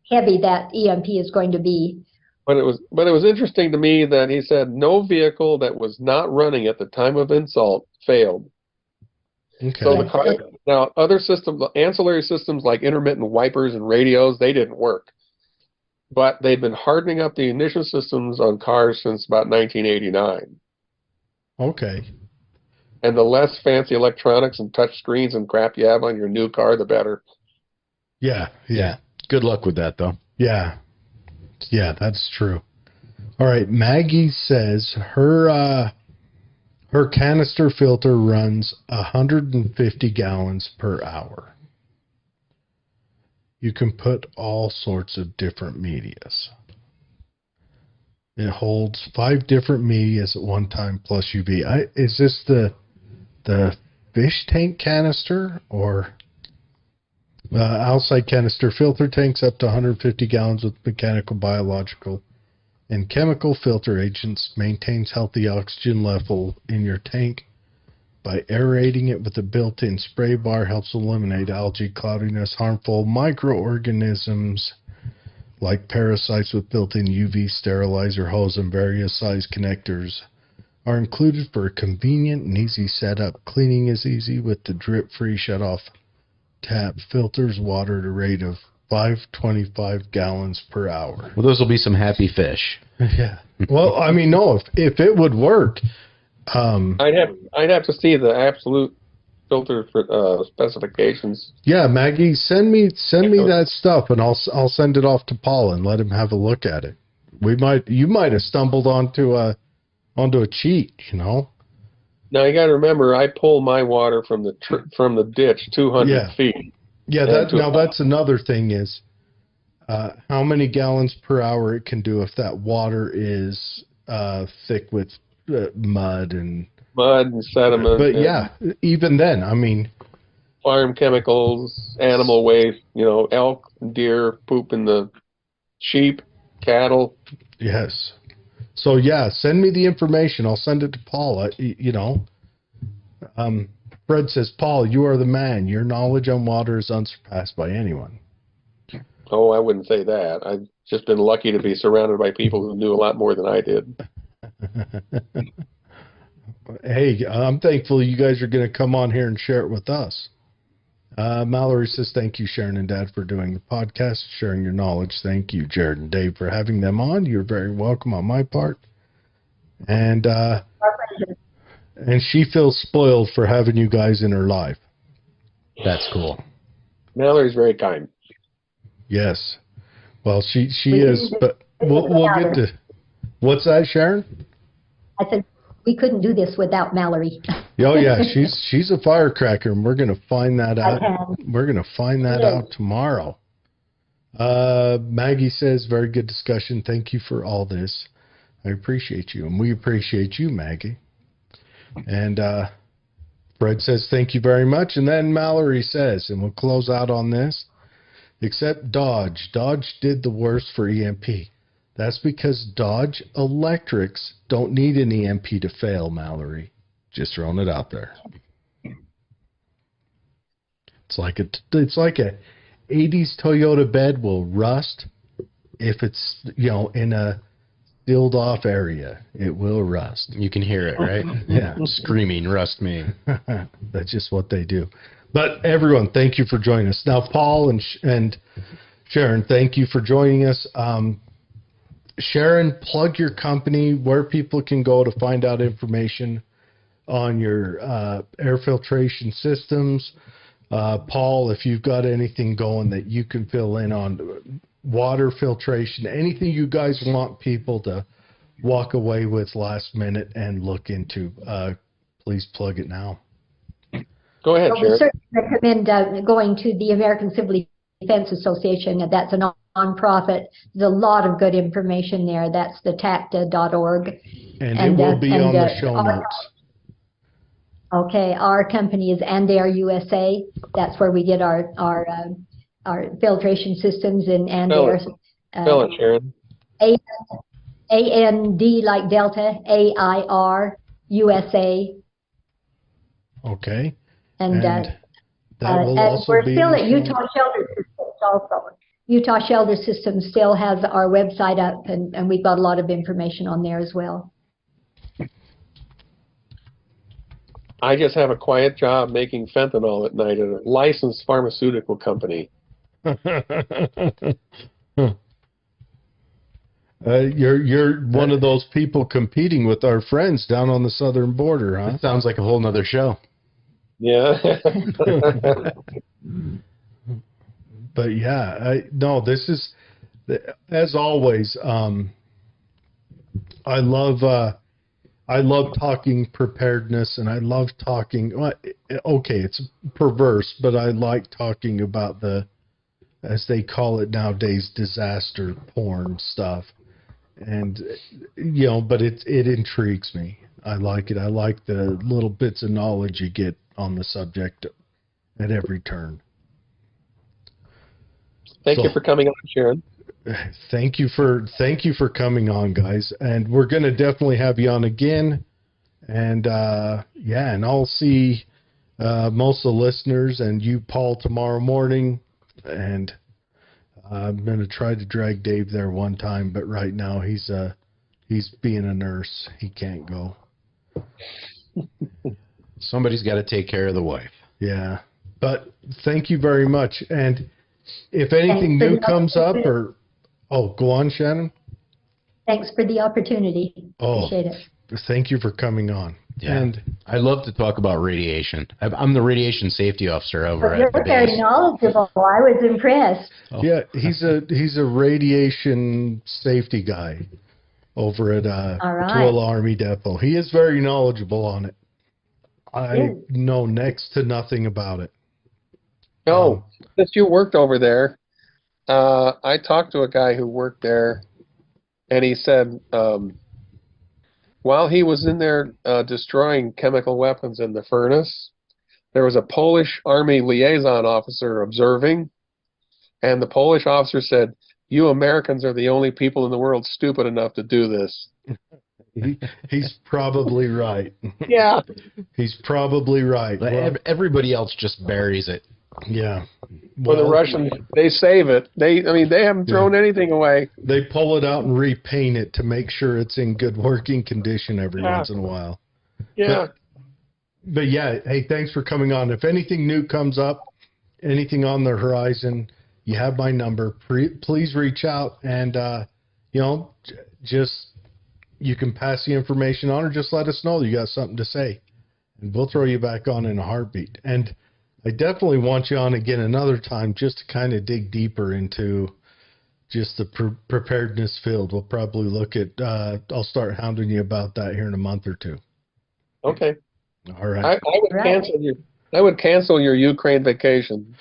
heavy that EMP is going to be. But it was interesting to me that he said no vehicle that was not running at the time of insult failed. Okay. So the car, now other systems, ancillary systems like intermittent wipers and radios, they didn't work. But they've been hardening up the ignition systems on cars since about 1989. Okay. And the less fancy electronics and touch screens and crap you have on your new car, the better. Yeah. Yeah. Good luck with that, though. Yeah. Yeah, that's true. All right. Maggie says her canister filter runs 150 gallons per hour. You can put all sorts of different medias. It holds 5 different medias at one time plus UV. Is this the fish tank canister or outside canister filter tanks up to 150 gallons with mechanical, biological, and chemical filter agents, maintains healthy oxygen level in your tank by aerating it with a built-in spray bar, helps eliminate algae, cloudiness, harmful microorganisms like parasites with built-in UV sterilizer hose and various size connectors are included for a convenient and easy setup. Cleaning is easy with the drip-free shut-off tap. Filters water at a rate of 525 gallons per hour. Well, those will be some happy fish. Yeah. Well, I mean, no, if it would work, I'd have to see the absolute filter for specifications. Yeah, Maggie, send me that stuff, and I'll send it off to Paul and let him have a look at it. You might have stumbled onto a cheat, you know. Now you got to remember, I pull my water from the ditch 200 feet. Yeah, that's another thing is how many gallons per hour it can do if that water is thick with mud and sediment. But yeah, even then, I mean, farm chemicals, animal waste, you know, elk, deer poop in the sheep, cattle. Yes. So yeah, send me the information. I'll send it to Paul. Fred says, Paul, you are the man. Your knowledge on water is unsurpassed by anyone. Oh, I wouldn't say that. I've just been lucky to be surrounded by people who knew a lot more than I did. Hey, I'm thankful you guys are going to come on here and share it with us. Mallory says, thank you, Sharon and Dad, for doing the podcast, sharing your knowledge. Thank you, Jared and Dave, for having them on. You're very welcome on my part. And she feels spoiled for having you guys in her life. That's cool. Mallory's very kind. Yes. Well, she is, but we'll get to... What's that, Sharon? I said, we couldn't do this without Mallory. Oh yeah, she's a firecracker, and we're gonna find that out. We're gonna find that out tomorrow. Maggie says, very good discussion. Thank you for all this. I appreciate you, and we appreciate you, Maggie. And Fred says, thank you very much. And then Mallory says, and we'll close out on this, except Dodge. Dodge did the worst for EMP. That's because Dodge Electrics don't need an EMP to fail, Mallory. Just throwing it out there. It's like a 80s Toyota bed will rust if it's, in a sealed off area. It will rust. You can hear it, right? Yeah. Screaming, rust me. That's just what they do. But everyone, thank you for joining us. Now, Paul and Sharon, thank you for joining us. Sharon, plug your company, where people can go to find out information on your air filtration systems. Paul, if you've got anything going that you can fill in on water filtration, anything you guys want people to walk away with last minute and look into, please plug it now. Go ahead, Well, Sharon. we certainly recommend going to the American Civil Defense Association. That's a nonprofit. There's a lot of good information there. That's the TACTA.org. And it will be on the show notes. Okay, our company is ANDAIR USA. That's where we get our filtration systems in ANDAIR. Spell it, Sharon. A-N-D like Delta, A-I-R, USA. Okay. And that will also we're be still in at the Utah Shelter Systems also. Utah Shelter Systems still has our website up, and we've got a lot of information on there as well. I just have a quiet job making fentanyl at night at a licensed pharmaceutical company. You're one of those people competing with our friends down on the southern border, huh? It sounds like a whole nother show. Yeah. But yeah, this is, as always, I love talking preparedness, and I love talking, okay, it's perverse, but I like talking about the, as they call it nowadays, disaster porn stuff. And, but it intrigues me. I like it. I like the little bits of knowledge you get on the subject at every turn. Thank you for coming on, Sharon. Thank you for coming on, guys. And we're going to definitely have you on again. And and I'll see most of the listeners and you, Paul, tomorrow morning. And I'm going to try to drag Dave there one time, but right now he's being a nurse. He can't go. Somebody's got to take care of the wife. Yeah. But thank you very much. And if anything new comes up go on, Shannon. Thanks for the opportunity. Appreciate it. Thank you for coming on. Yeah. And I love to talk about radiation. I'm the radiation safety officer over at the You're very base. knowledgeable. I was impressed. Oh. Yeah, he's a radiation safety guy over at Tooele Army Depot. He is very knowledgeable on it. I know next to nothing about it. Oh, since you worked over there, I talked to a guy who worked there, and he said while he was in there destroying chemical weapons in the furnace, there was a Polish Army liaison officer observing, and the Polish officer said, "You Americans are the only people in the world stupid enough to do this." He's probably right. Yeah. He's probably right. Well, everybody else just buries it. Yeah. For the Russians, they save it. They haven't thrown anything away. They pull it out and repaint it to make sure it's in good working condition every once in a while. Yeah. But yeah, hey, thanks for coming on. If anything new comes up, anything on the horizon, you have my number. Please reach out and, just, you can pass the information on or just let us know you got something to say. And we'll throw you back on in a heartbeat. And I definitely want you on again another time just to kind of dig deeper into just the preparedness field. We'll probably look at, I'll start hounding you about that here in a month or two. Okay. All right. I would Right. cancel your Ukraine vacation.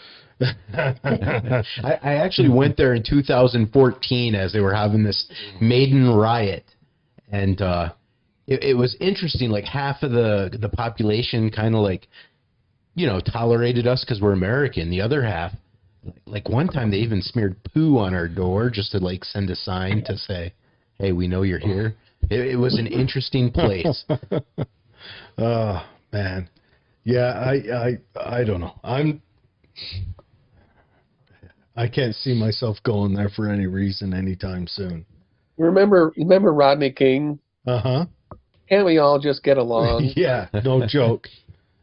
I actually went there in 2014 as they were having this maiden riot, and it was interesting. Like half of the population kind of like, tolerated us because we're American. The other half, like one time they even smeared poo on our door just to like send a sign to say, "Hey, we know you're here." It was an interesting place. Oh man, yeah. I don't know. I can't see myself going there for any reason anytime soon. Remember Rodney King? Uh-huh. Can't we all just get along? Yeah, no joke.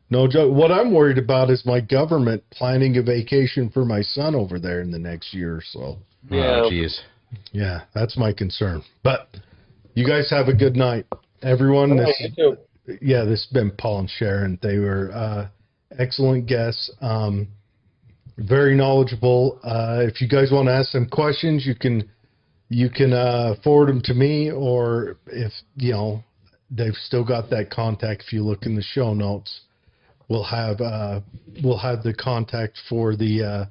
No joke. What I'm worried about is my government planning a vacation for my son over there in the next year or so. Yeah. Oh, jeez. Yeah, that's my concern. But you guys have a good night. Everyone, All right, you too. this has been Paul and Sharon. They were excellent guests. Very knowledgeable. If you guys want to ask them questions, you can forward them to me, or if they've still got that contact. If you look in the show notes, we'll have the contact for the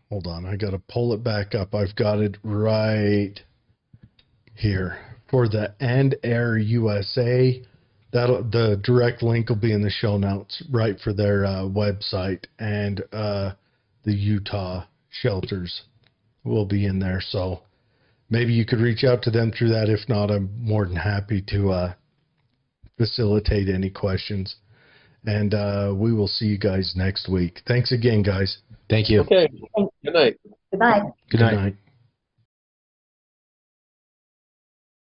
hold on, I gotta pull it back up. I've got it right here for the ANDAIR USA. The direct link will be in the show notes, right, for their website, and the Utah shelters will be in there. So maybe you could reach out to them through that. If not, I'm more than happy to facilitate any questions. And we will see you guys next week. Thanks again, guys. Thank you. Okay. Good night. Goodbye. Good night.